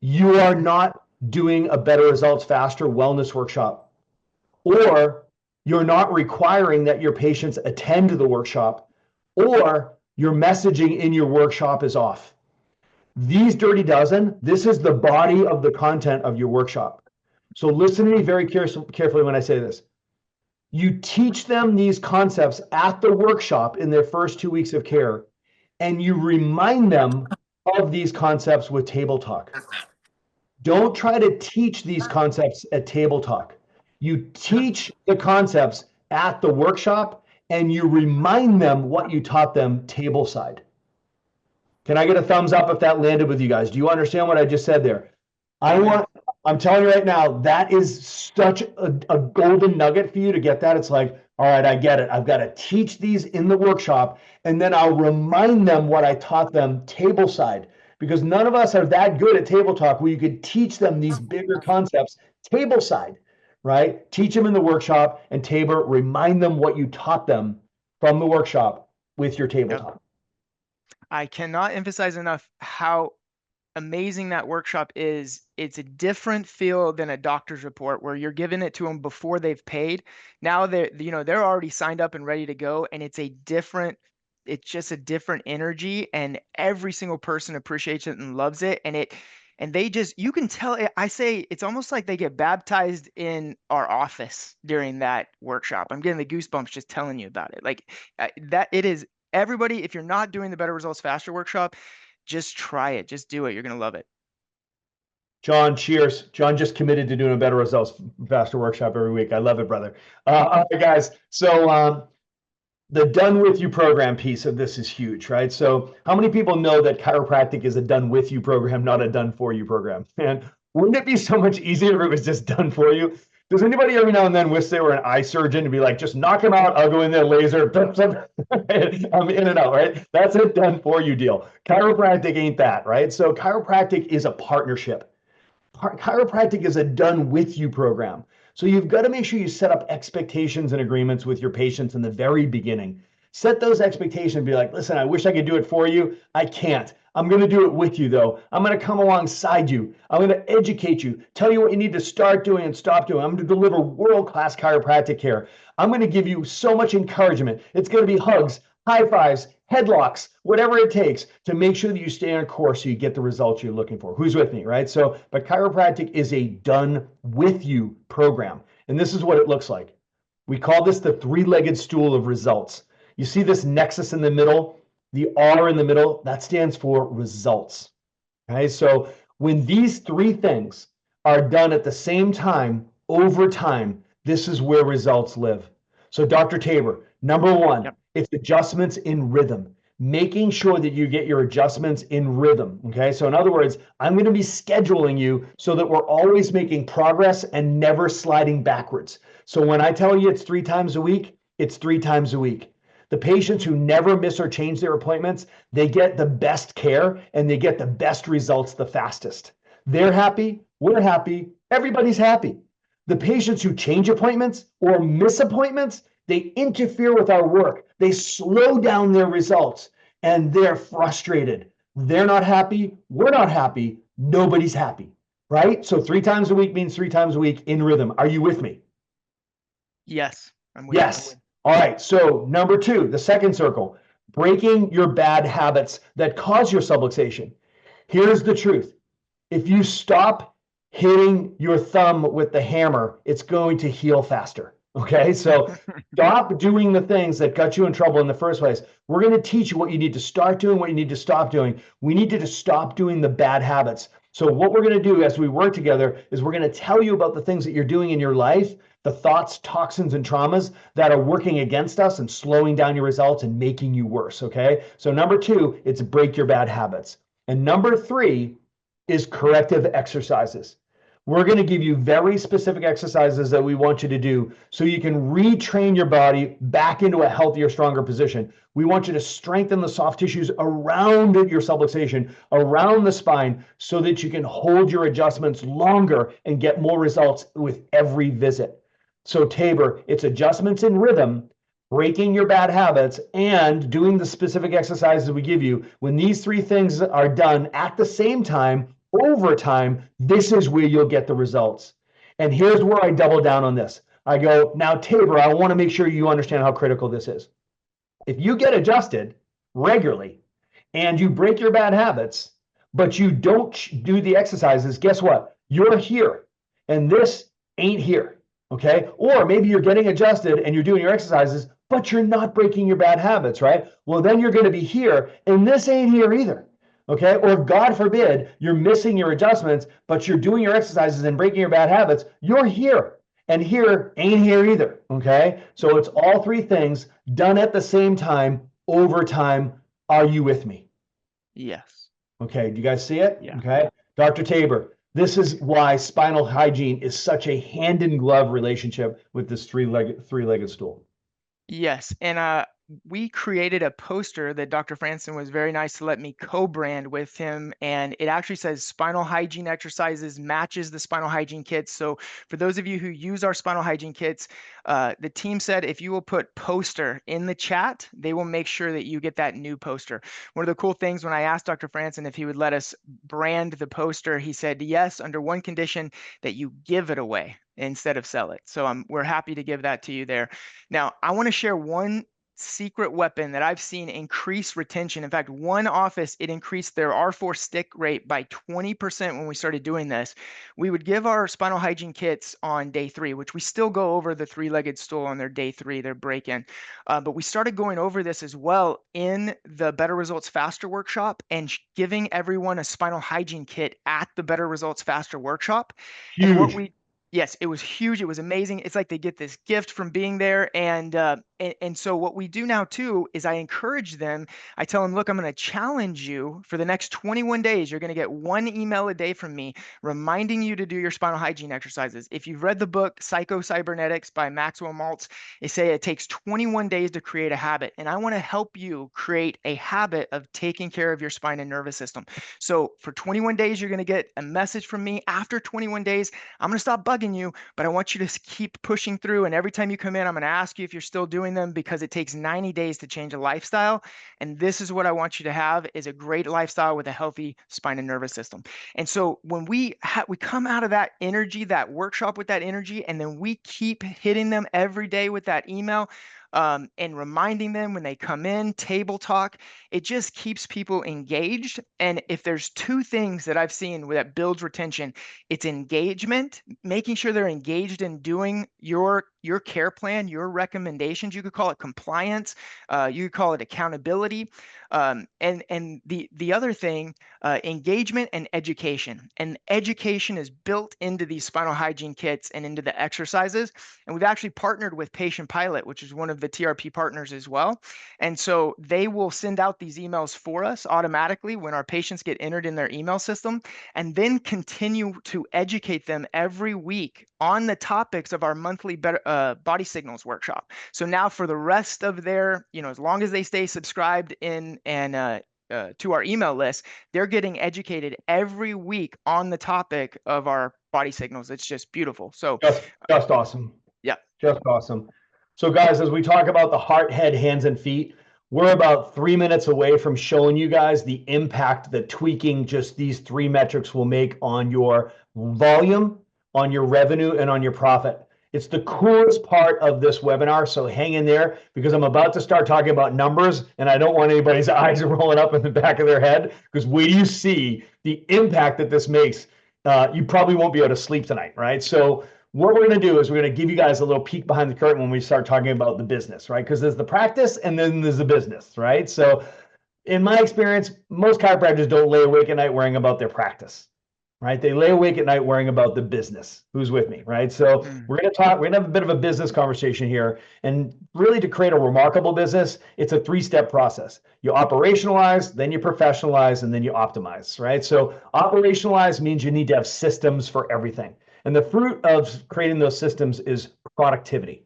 You are not doing a Better Results Faster wellness workshop, or you're not requiring that your patients attend the workshop, or your messaging in your workshop is off. These dirty dozen, this is the body of the content of your workshop. So listen to me very carefully when I say this. You teach them these concepts at the workshop in their first 2 weeks of care, and you remind them of these concepts with table talk. Don't try to teach these concepts at table talk. You teach the concepts at the workshop, and you remind them what you taught them tableside. Can I get a thumbs up if that landed with you guys? Do you understand what I just said there? I'm telling you right now, that is such a golden nugget for you to get that. It's like, all right, I get it. I've got to teach these in the workshop, and then I'll remind them what I taught them tableside, because none of us are that good at table talk where you could teach them these bigger concepts tableside, right? Teach them in the workshop, and remind them what you taught them from the workshop with your table talk. I cannot emphasize enough how amazing that workshop is, it's a different feel than a doctor's report where you're giving it to them before they've paid. Now they're already signed up and ready to go, and it's just a different energy, and every single person appreciates it and loves it. And they just, you can tell, I say it's almost like they get baptized in our office during that workshop. I'm getting the goosebumps just telling you about it. Like that, it is everybody. If you're not doing the Better Results Faster workshop, just try it. Just do it. You're going to love it. John, cheers. John just committed to doing a Better Results Faster workshop every week. I love it, brother. All right, guys. So the done with you program piece of this is huge, right? So how many people know that chiropractic is a done with you program, not a done for you program? And wouldn't it be so much easier if it was just done for you? Does anybody every now and then wish they were an eye surgeon and be like, just knock him out, I'll go in there, laser, I'm in and out, right? That's a done for you deal. Chiropractic ain't that, right? So chiropractic is a partnership. Chiropractic is a done with you program. So you've got to make sure you set up expectations and agreements with your patients in the very beginning. Set those expectations and be like, listen, I wish I could do it for you. I can't. I'm going to do it with you, though. I'm going to come alongside you. I'm going to educate you, tell you what you need to start doing and stop doing. I'm going to deliver world-class chiropractic care. I'm going to give you so much encouragement. It's going to be hugs, high fives, headlocks, whatever it takes to make sure that you stay on course so you get the results you're looking for. Who's with me, right? So, but chiropractic is a done with you program. And this is what it looks like. We call this the three-legged stool of results. You see this nexus in the middle, the R in the middle, that stands for results. Okay, so when these three things are done at the same time, over time, this is where results live. So Dr. Tabor, number one, Yep. it's adjustments in rhythm, making sure that you get your adjustments in rhythm. Okay, so in other words, I'm going to be scheduling you so that we're always making progress and never sliding backwards. So when I tell you it's 3 times a week, it's 3 times a week. The patients who never miss or change their appointments, they get the best care and they get the best results the fastest. They're happy, we're happy, everybody's happy. The patients who change appointments or miss appointments, they interfere with our work. They slow down their results and they're frustrated. They're not happy, we're not happy, nobody's happy, right? So 3 times a week means 3 times a week in rhythm. Are you with me? Yes, I'm with you. Yes. All right. So number 2, the second circle, breaking your bad habits that cause your subluxation. Here's the truth. If you stop hitting your thumb with the hammer, it's going to heal faster. Okay. So stop doing the things that got you in trouble in the first place. We're going to teach you what you need to start doing, what you need to stop doing. We need you to stop doing the bad habits. So what we're going to do as we work together is we're going to tell you about the things that you're doing in your life, the thoughts, toxins, and traumas that are working against us and slowing down your results and making you worse. Okay. So number 2, it's break your bad habits. And number 3 is corrective exercises. We're going to give you very specific exercises that we want you to do so you can retrain your body back into a healthier, stronger position. We want you to strengthen the soft tissues around your subluxation, around the spine, so that you can hold your adjustments longer and get more results with every visit. So Tabor, it's adjustments in rhythm, breaking your bad habits, and doing the specific exercises we give you. When these 3 things are done at the same time, over time, this is where you'll get the results. And here's where I double down on this. I go, now, Tabor, I want to make sure you understand how critical this is. If you get adjusted regularly and you break your bad habits, but you don't do the exercises, guess what? You're here and this ain't here. Okay. Or maybe you're getting adjusted and you're doing your exercises, but you're not breaking your bad habits, right? Well, then you're going to be here and this ain't here either. Okay. Or God forbid, you're missing your adjustments, but you're doing your exercises and breaking your bad habits. You're here and here ain't here either. Okay. So it's all 3 things done at the same time, over time. Are you with me? Yes. Okay. Do you guys see it? Yeah. Okay. Dr. Tabor, this is why spinal hygiene is such a hand in glove relationship with this three-legged stool. Yes, and we created a poster that Dr. Franson was very nice to let me co-brand with him, and it actually says Spinal Hygiene Exercises matches the Spinal Hygiene kits. So for those of you who use our Spinal Hygiene kits, the team said if you will put poster in the chat, they will make sure that you get that new poster. One of the cool things when I asked Dr. Franson if he would let us brand the poster, he said yes, under one condition, that you give it away instead of sell it. So we're happy to give that to you there. Now, I want to share one secret weapon that I've seen increase retention. In fact, one office, it increased their R4 stick rate by 20% when we started doing this. We would give our spinal hygiene kits on day 3, which we still go over the 3-legged stool on their day 3, their break-in. But we started going over this as well in the Better Results Faster workshop and giving everyone a spinal hygiene kit at the Better Results Faster workshop. And what Huge. we Yes, it was huge. It was amazing. It's like they get this gift from being there. And so what we do now too is I encourage them. I tell them, look, I'm going to challenge you for the next 21 days. You're going to get 1 email a day from me reminding you to do your spinal hygiene exercises. If you've read the book Psycho-Cybernetics by Maxwell Maltz, they say it takes 21 days to create a habit. And I want to help you create a habit of taking care of your spine and nervous system. So for 21 days, you're going to get a message from me. After 21 days, I'm going to stop bugging you, but I want you to keep pushing through. And every time you come in, I'm going to ask you if you're still doing them because it takes 90 days to change a lifestyle. And this is what I want you to have is a great lifestyle with a healthy spine and nervous system. And so when we come out of that energy, that workshop with that energy, and then we keep hitting them every day with that email, and reminding them when they come in, table talk, it just keeps people engaged. And if there's 2 things that I've seen that builds retention, it's engagement, making sure they're engaged in doing your care plan, your recommendations. You could call it compliance, you could call it accountability, and the other thing, engagement and education. And education is built into these spinal hygiene kits and into the exercises. And we've actually partnered with Patient Pilot, which is one of the TRP partners as well. And so they will send out these emails for us automatically when our patients get entered in their email system, and then continue to educate them every week on the topics of our monthly body signals workshop. So now for the rest of their, as long as they stay subscribed in and to our email list, they're getting educated every week on the topic of our body signals. It's just beautiful. So Just awesome. yeah. Just awesome. So, guys, as we talk about the heart, head, hands, and feet, we're about 3 minutes away from showing you guys the impact that tweaking just these 3 metrics will make on your volume, on your revenue, and on your profit. It's the coolest part of this webinar, so hang in there because I'm about to start talking about numbers, and I don't want anybody's eyes rolling up in the back of their head because wait till you see the impact that this makes. You probably won't be able to sleep tonight, right? So what we're going to do is we're going to give you guys a little peek behind the curtain when we start talking about the business, right? Because there's the practice and then there's the business, right? So in my experience, most chiropractors don't lay awake at night worrying about their practice, right? They lay awake at night worrying about the business. Who's with me, right? So we're going to have a bit of a business conversation here. And really to create a remarkable business, it's a 3-step process. You operationalize, then you professionalize, and then you optimize, right? So operationalize means you need to have systems for everything. And the fruit of creating those systems is productivity.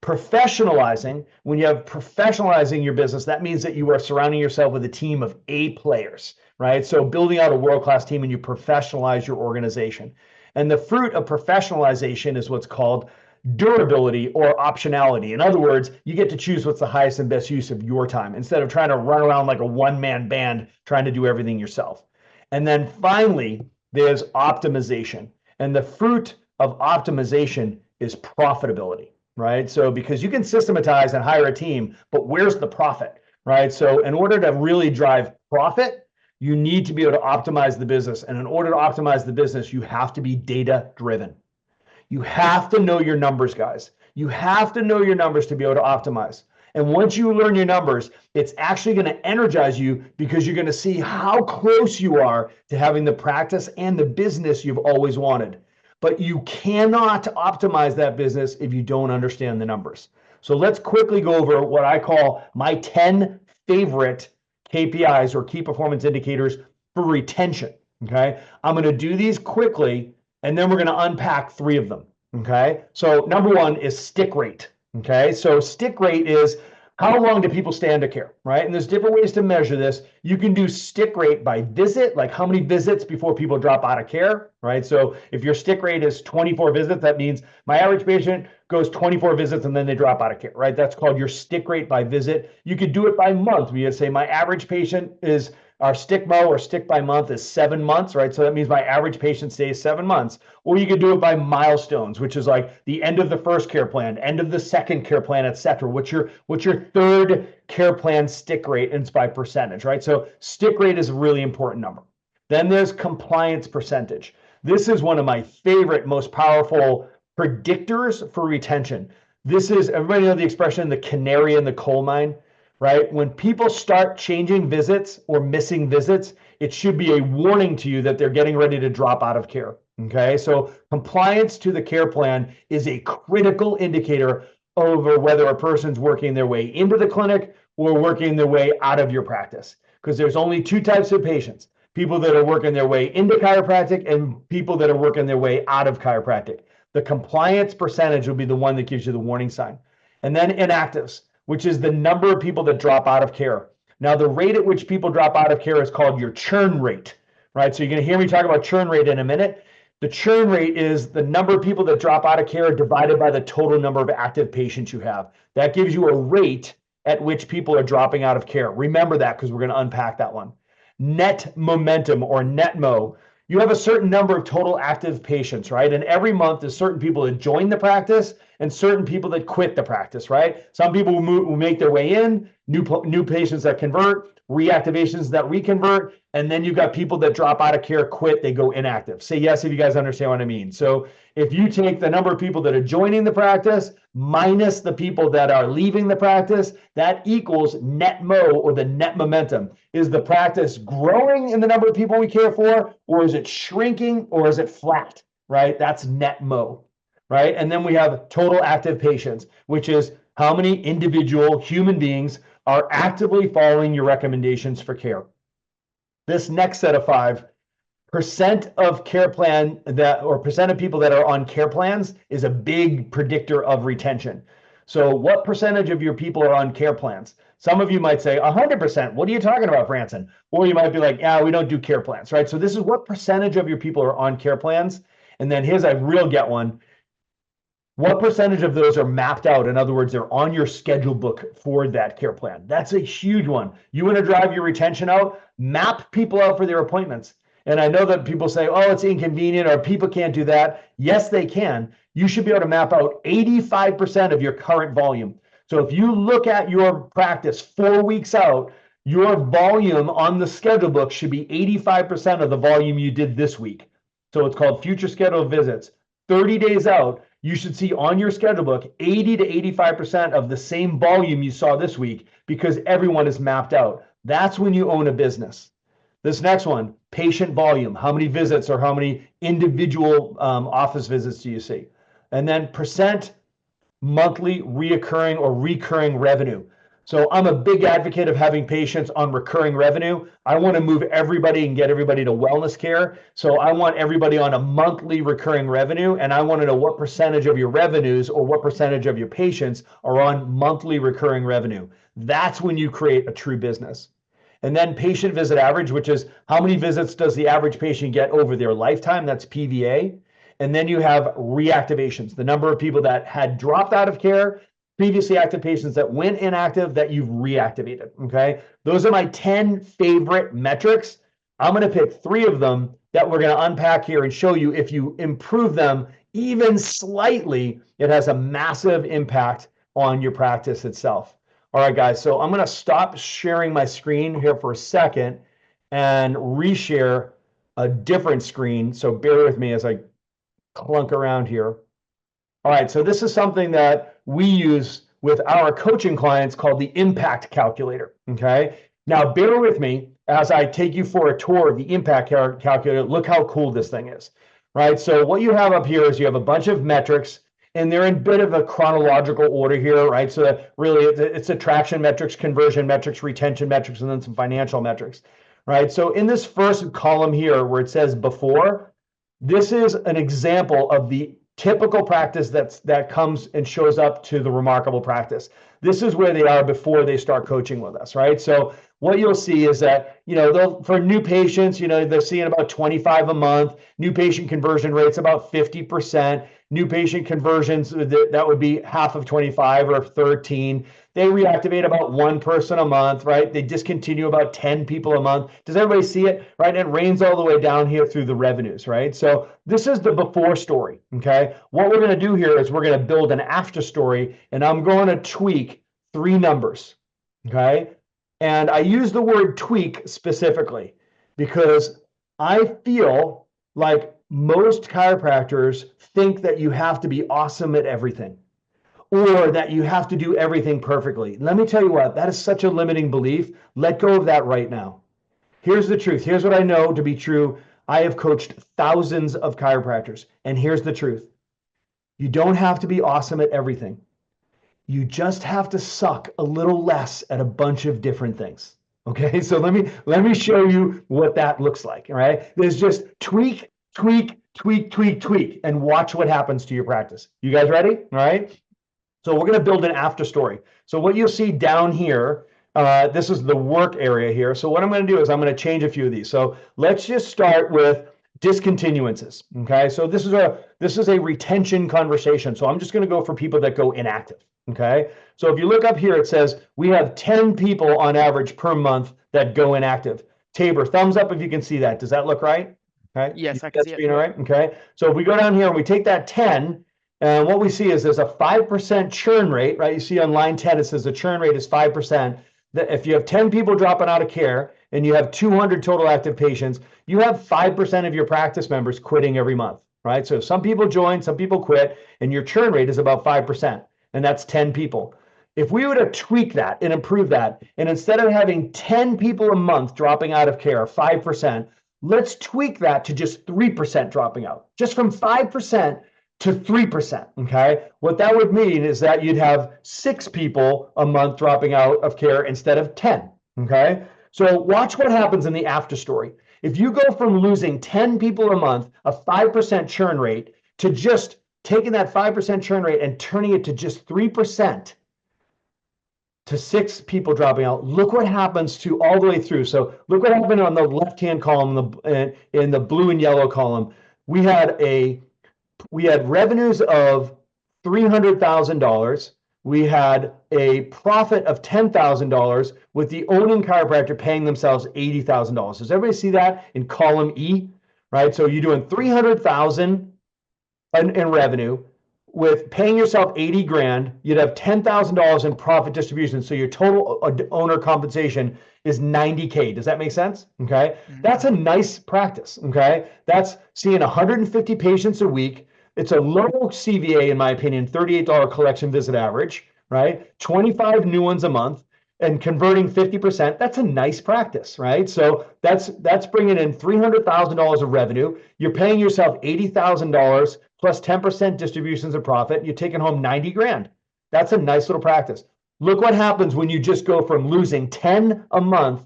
Professionalizing, when you have professionalizing your business, that means that you are surrounding yourself with a team of A players, right? So building out a world-class team and you professionalize your organization. And the fruit of professionalization is what's called durability or optionality. In other words, you get to choose what's the highest and best use of your time instead of trying to run around like a one-man band trying to do everything yourself. And then finally, there's optimization. And the fruit of optimization is profitability, right? So because you can systematize and hire a team, but where's the profit, right? So in order to really drive profit, you need to be able to optimize the business. And in order to optimize the business, you have to be data driven. You have to know your numbers, guys. You have to know your numbers to be able to optimize. And once you learn your numbers, it's actually going to energize you because you're going to see how close you are to having the practice and the business you've always wanted. But you cannot optimize that business if you don't understand the numbers. So let's quickly go over what I call my 10 favorite KPIs or key performance indicators for retention. Okay. I'm going to do these quickly and then we're going to unpack 3 of them. Okay. So number 1 is stick rate. Okay, so stick rate is how long do people stay under care, right? And there's different ways to measure this. You can do stick rate by visit, like how many visits before people drop out of care, right? So if your stick rate is 24 visits, that means my average patient goes 24 visits and then they drop out of care, right? That's called your stick rate by visit. You could do it by month. We would say my average patient is our stick mo or stick by month is 7 months, right? So that means my average patient stays 7 months. Or you could do it by milestones, which is like the end of the first care plan, end of the second care plan, et cetera. What's your third care plan stick rate, and it's by percentage, right? So stick rate is a really important number. Then there's compliance percentage. This is one of my favorite, most powerful predictors for retention. This is, everybody know the expression, the canary in the coal mine, right? When people start changing visits or missing visits, it should be a warning to you that they're getting ready to drop out of care. Okay, so compliance to the care plan is a critical indicator over whether a person's working their way into the clinic or working their way out of your practice. Because there's only two types of patients: people that are working their way into chiropractic and people that are working their way out of chiropractic. The compliance percentage will be the one that gives you the warning sign. And then inactives, which is the number of people that drop out of care. Now, the rate at which people drop out of care is called your churn rate, right? So you're going to hear me talk about churn rate in a minute. The churn rate is the number of people that drop out of care divided by the total number of active patients you have. That gives you a rate at which people are dropping out of care. Remember that, because we're going to unpack that one. Net momentum, or NetMo. You have a certain number of total active patients, right? And every month there's certain people that join the practice and certain people that quit the practice, right? Some people will make their way in, new patients that convert, reactivations that reconvert, and then you've got people that drop out of care, quit, they go inactive. Say yes if you guys understand what I mean. So if you take the number of people that are joining the practice minus the people that are leaving the practice, that equals net mo, or the net momentum. Is the practice growing in the number of people we care for, or is it shrinking, or is it flat, right? That's net mo, right? And then we have total active patients, which is how many individual human beings are actively following your recommendations for care. This next set of 5, percent of care plan that, or percent of people that are on care plans, is a big predictor of retention. So what percentage of your people are on care plans? Some of you might say 100%. What are you talking about, Franson? Or you might be like, yeah, we don't do care plans, right? So this is what percentage of your people are on care plans. And then here's a real get one. What percentage of those are mapped out? In other words, they're on your schedule book for that care plan. That's a huge one. You want to drive your retention out? Map people out for their appointments. And I know that people say, oh, it's inconvenient, or people can't do that. Yes, they can. You should be able to map out 85% of your current volume. So if you look at your practice 4 weeks out, your volume on the schedule book should be 85% of the volume you did this week. So it's called future scheduled visits. 30 days out, you should see on your schedule book 80 to 85% of the same volume you saw this week, because everyone is mapped out. That's when you own a business. This next one, patient volume. How many visits or how many individual office visits do you see? And then percent monthly reoccurring or recurring revenue. So I'm a big advocate of having patients on recurring revenue. I want to move everybody and get everybody to wellness care. So I want everybody on a monthly recurring revenue, and I want to know what percentage of your revenues or what percentage of your patients are on monthly recurring revenue. That's when you create a true business. And then patient visit average, which is how many visits does the average patient get over their lifetime? That's PVA. And then you have reactivations, the number of people that had dropped out of care, previously active patients that went inactive, that you've reactivated, okay? Those are my 10 favorite metrics. I'm gonna pick 3 of them that we're gonna unpack here and show you if you improve them even slightly, it has a massive impact on your practice itself. All right, guys, so I'm gonna stop sharing my screen here for a second and reshare a different screen. So bear with me as I clunk around here. All right, so this is something that we use with our coaching clients called the impact calculator, okay? Now, bear with me as I take you for a tour of the impact calculator. Look how cool this thing is, right? So what you have up here is you have a bunch of metrics, and they're in a bit of a chronological order here, right? So really, it's attraction metrics, conversion metrics, retention metrics, and then some financial metrics, right? So in this first column here where it says before, this is an example of the typical practice that comes and shows up to the remarkable practice. This is where they are before they start coaching with us, right? So what you'll see is that, for new patients, they're seeing about 25 a month. New patient conversion rates about 50%. New patient conversions, that would be half of 25 or 13. They reactivate about one person a month, right? They discontinue about 10 people a month. Does everybody see it, right? And it rains all the way down here through the revenues, right? So this is the before story, okay? What we're going to do here is we're going to build an after story, and I'm going to tweak 3 numbers, okay? And I use the word tweak specifically because I feel like most chiropractors think that you have to be awesome at everything or that you have to do everything perfectly. Let me tell you what, that is such a limiting belief. Let go of that right now. Here's the truth. Here's what I know to be true. I have coached thousands of chiropractors, and here's the truth. You don't have to be awesome at everything. You just have to suck a little less at a bunch of different things. Okay, so let me show you what that looks like. All right, there's just tweak, tweak, tweak, tweak, tweak, and watch what happens to your practice. You guys ready? All right. So we're going to build an after story. So what you'll see down here, this is the work area here. So what I'm going to do is I'm going to change a few of these. So let's just start with discontinuances. Okay, so this is a retention conversation. So I'm just going to go for people that go inactive. Okay, so if you look up here, it says we have 10 people on average per month that go inactive. Tabor, thumbs up if you can see that. Does that look right? Okay. Yes, I can see it. All right. Okay. So if we go down here and we take that 10, and what we see is there's a 5% churn rate, right? You see on line 10, it says the churn rate is 5%. That if you have 10 people dropping out of care and you have 200 total active patients, you have 5% of your practice members quitting every month, right? So some people join, some people quit, and your churn rate is about 5%, and that's 10 people. If we were to tweak that and improve that, and instead of having 10 people a month dropping out of care, 5%, let's tweak that to just 3% dropping out, just from 5% to 3%, okay? What that would mean is that you'd have 6 people a month dropping out of care instead of 10, okay? So watch what happens in the after story. If you go from losing 10 people a month, a 5% churn rate, to just taking that 5% churn rate and turning it to just 3%, to 6 people dropping out, look what happens to all the way through. So look what happened on the left-hand column, in the blue and yellow column. We had revenues of $300,000. We had a profit of $10,000 with the owning chiropractor paying themselves $80,000. Does everybody see that in column E? Right. So you're doing $300,000 in revenue with paying yourself 80 grand. You'd have $10,000 in profit distribution. So your total owner compensation is 90K. Does that make sense? Okay. Mm-hmm. That's a nice practice. Okay. That's seeing 150 patients a week. It's a low CVA, in my opinion, $38 collection visit average, right? 25 new ones a month and converting 50%. That's a nice practice, right? So that's bringing in $300,000 of revenue. You're paying yourself $80,000 plus 10% distributions of profit. You're taking home 90 grand. That's a nice little practice. Look what happens when you just go from losing 10 a month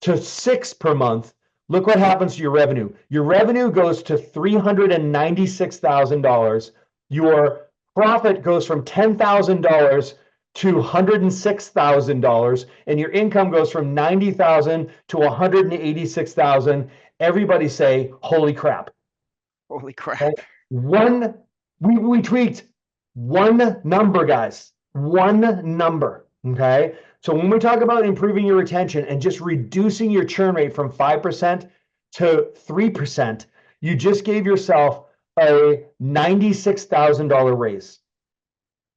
to 6 per month. Look what happens to your revenue. Your revenue goes to $396,000. Your profit goes from $10,000 to $106,000, and your income goes from $90,000 to $186,000. Everybody say, "Holy crap!" Holy crap! Okay? We tweaked one number, guys. One number. Okay. So when we talk about improving your retention and just reducing your churn rate from 5% to 3%, you just gave yourself a $96,000 raise.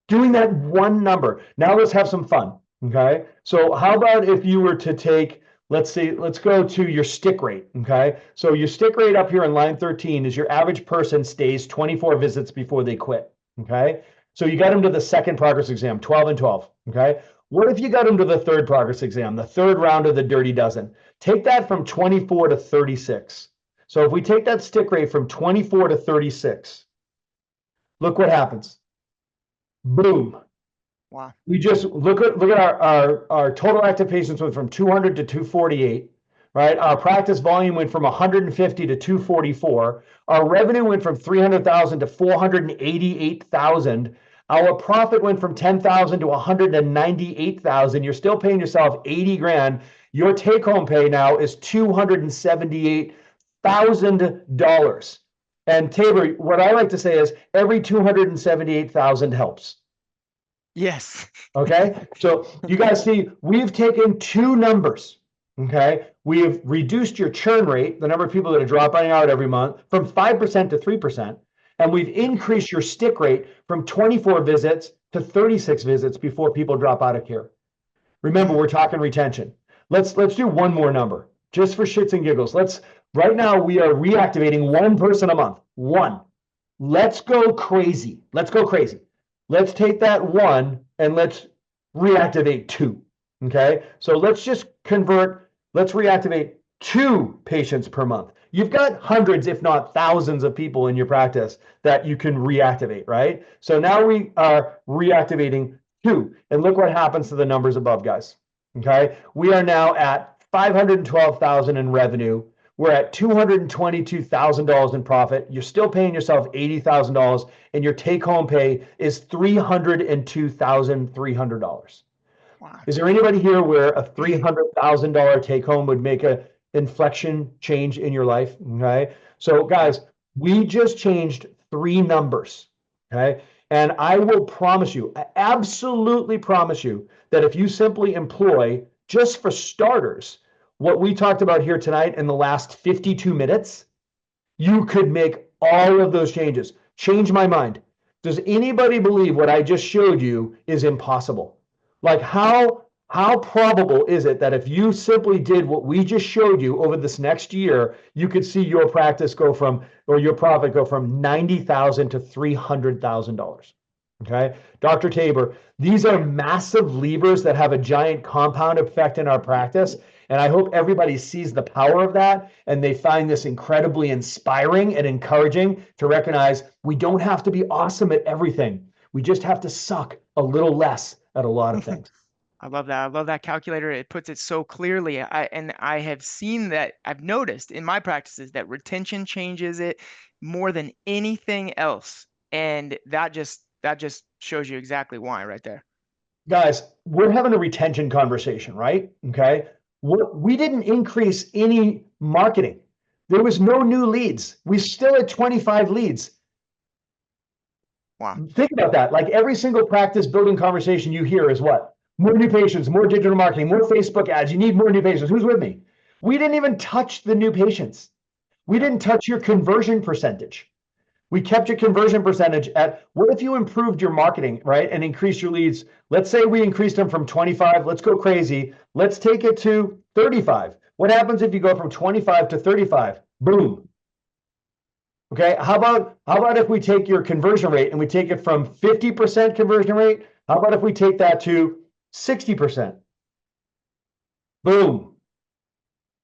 Doing that one number. Now let's have some fun. Okay. So how about if you were to take, let's go to your stick rate. Okay. So your stick rate up here in line 13 is your average person stays 24 visits before they quit. Okay. So you got them to the second progress exam, 12 and 12. Okay. What if you got them to the third progress exam, the third round of the Dirty Dozen? Take that from 24 to 36. So if we take that stick rate from 24 to 36, look what happens. Boom. Wow. We just look at our total active patients went from 200 to 248. right? Our practice volume went from 150 to 244. Our revenue went from 300,000 to 488,000. Our profit went from 10,000 to 198,000. You're still paying yourself 80 grand. Your take home pay now is $278,000. And Tabor, what I like to say is every 278,000 helps. Yes. Okay. So you guys see, we've taken two numbers. Okay. We've reduced your churn rate, the number of people that are dropping out every month, from 5% to 3%. And we've increased your stick rate from 24 visits to 36 visits before people drop out of care. Remember, we're talking retention. Let's do one more number just for shits and giggles. Right now we are reactivating one person a month. One. Let's go crazy. Let's go crazy. Let's take that one and let's reactivate two. Okay. So let's reactivate 2 patients per month. You've got hundreds, if not thousands of people in your practice that you can reactivate, right? So now we are reactivating 2. And look what happens to the numbers above, guys. Okay. We are now at 512,000 in revenue. We're at $222,000 in profit. You're still paying yourself $80,000 and your take home pay is $302,300. Wow. Is there anybody here where a $300,000 take home would make a inflection change in your life? Okay. So guys, we just changed 3 numbers. Okay. And I will promise you, I absolutely promise you that if you simply employ, just for starters, what we talked about here tonight in the last 52 minutes, you could make all of those changes. Change my mind. Does anybody believe what I just showed you is impossible? Like how probable is it that if you simply did what we just showed you over this next year, you could see your practice go from, or your profit go from $90,000 to $300,000? Okay, Dr. Tabor, these are massive levers that have a giant compound effect in our practice. And I hope everybody sees the power of that and they find this incredibly inspiring and encouraging to recognize we don't have to be awesome at everything. We just have to suck a little less at a lot of things. I love that. I love that calculator. It puts it so clearly. I have seen that. I've noticed in my practices that retention changes it more than anything else. And that just shows you exactly why right there. Guys, we're having a retention conversation, right? Okay. We didn't increase any marketing. There was no new leads. We still had 25 leads. Wow. Think about that. Like every single practice building conversation you hear is what? More new patients, more digital marketing, more Facebook ads. You need more new patients. Who's with me? We didn't even touch the new patients. We didn't touch your conversion percentage. We kept your conversion percentage at, what if you improved your marketing, right? And increased your leads. Let's say we increased them from 25. Let's go crazy. Let's take it to 35. What happens if you go from 25 to 35? Boom. Okay. How about if we take your conversion rate and we take it from 50% conversion rate? How about if we take that to 60%? Boom.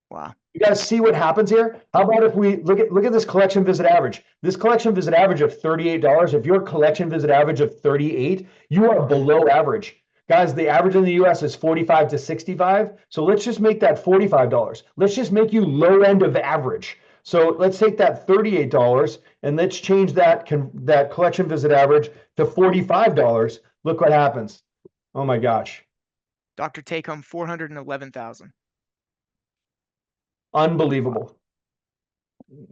Wow. You guys see what happens here? How about if we look at this collection visit average? This collection visit average of $38. If your collection visit average of 38, you are below average. Guys, the average in the US is 45 to 65. So let's just make that $45. Let's just make you low end of average. So let's take that $38 and let's change that collection visit average to $45. Look what happens. Oh my gosh. Dr. Take home 411,000. Unbelievable.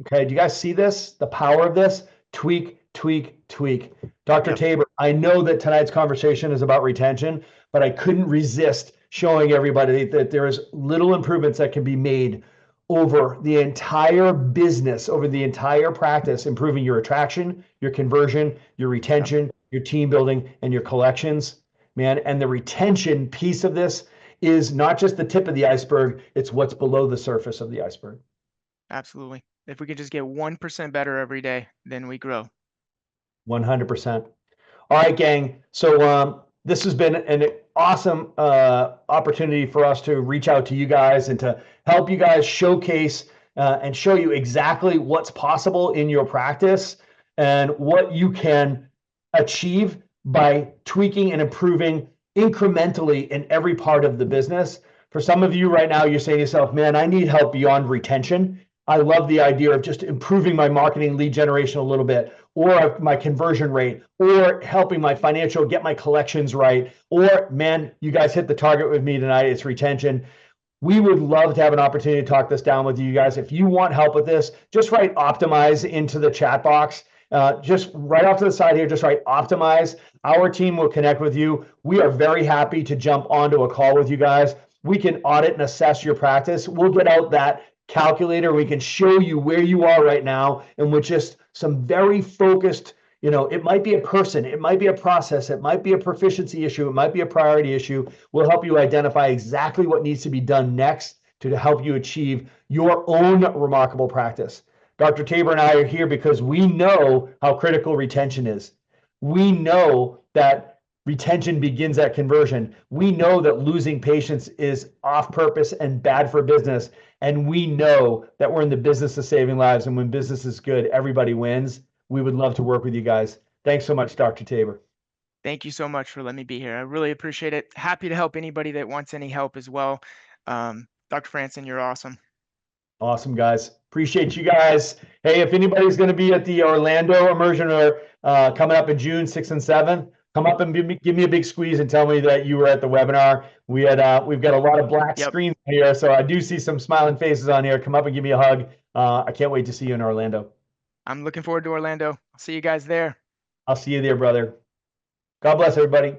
Okay, do you guys see this? The power of this? Tweak, tweak, tweak. Dr. Yep. Tabor, I know that tonight's conversation is about retention, but I couldn't resist showing everybody that there is little improvements that can be made over the entire business, over the entire practice, improving your attraction, your conversion, your retention, your team building, and your collections, man. And the retention piece of this is not just the tip of the iceberg, it's what's below the surface of the iceberg. Absolutely. If we could just get 1% better every day, then we grow. 100%. All right, gang. So this has been an awesome opportunity for us to reach out to you guys and to help you guys showcase and show you exactly what's possible in your practice and what you can achieve by tweaking and improving incrementally in every part of the business, For some of you right now, you're saying to yourself, man, I need help beyond retention. I love the idea of just improving my marketing lead generation a little bit, or my conversion rate, or helping my financial, get my collections right. Or, man, you guys hit the target with me tonight. It's retention. We would love to have an opportunity to talk this down with you guys. If you want help with this, just write optimize into the chat box. Just right off to the side here, just write optimize. Our team will connect with you. We are very happy to jump onto a call with you guys. We can audit and assess your practice. We'll get out that calculator. We can show you where you are right now, and with just some very focused, it might be a person, it might be a process, it might be a proficiency issue, it might be a priority issue. We'll help you identify exactly what needs to be done next to help you achieve your own remarkable practice. Dr. Tabor and I are here because we know how critical retention is. We know that retention begins at conversion. We know that losing patients is off purpose and bad for business. And we know that we're in the business of saving lives. And when business is good, everybody wins. We would love to work with you guys. Thanks so much, Dr. Tabor. Thank you so much for letting me be here. I really appreciate it. Happy to help anybody that wants any help as well. Dr. Franson, you're awesome. Awesome, guys. Appreciate you guys. Hey, if anybody's going to be at the Orlando immersion or coming up in June 6th and 7th, come up and give me a big squeeze and tell me that you were at the webinar. We've got a lot of black screens here, so I do see some smiling faces on here. Come up and give me a hug. I can't wait to see you in Orlando. I'm looking forward to Orlando. I'll see you guys there. I'll see you there, brother. God bless everybody.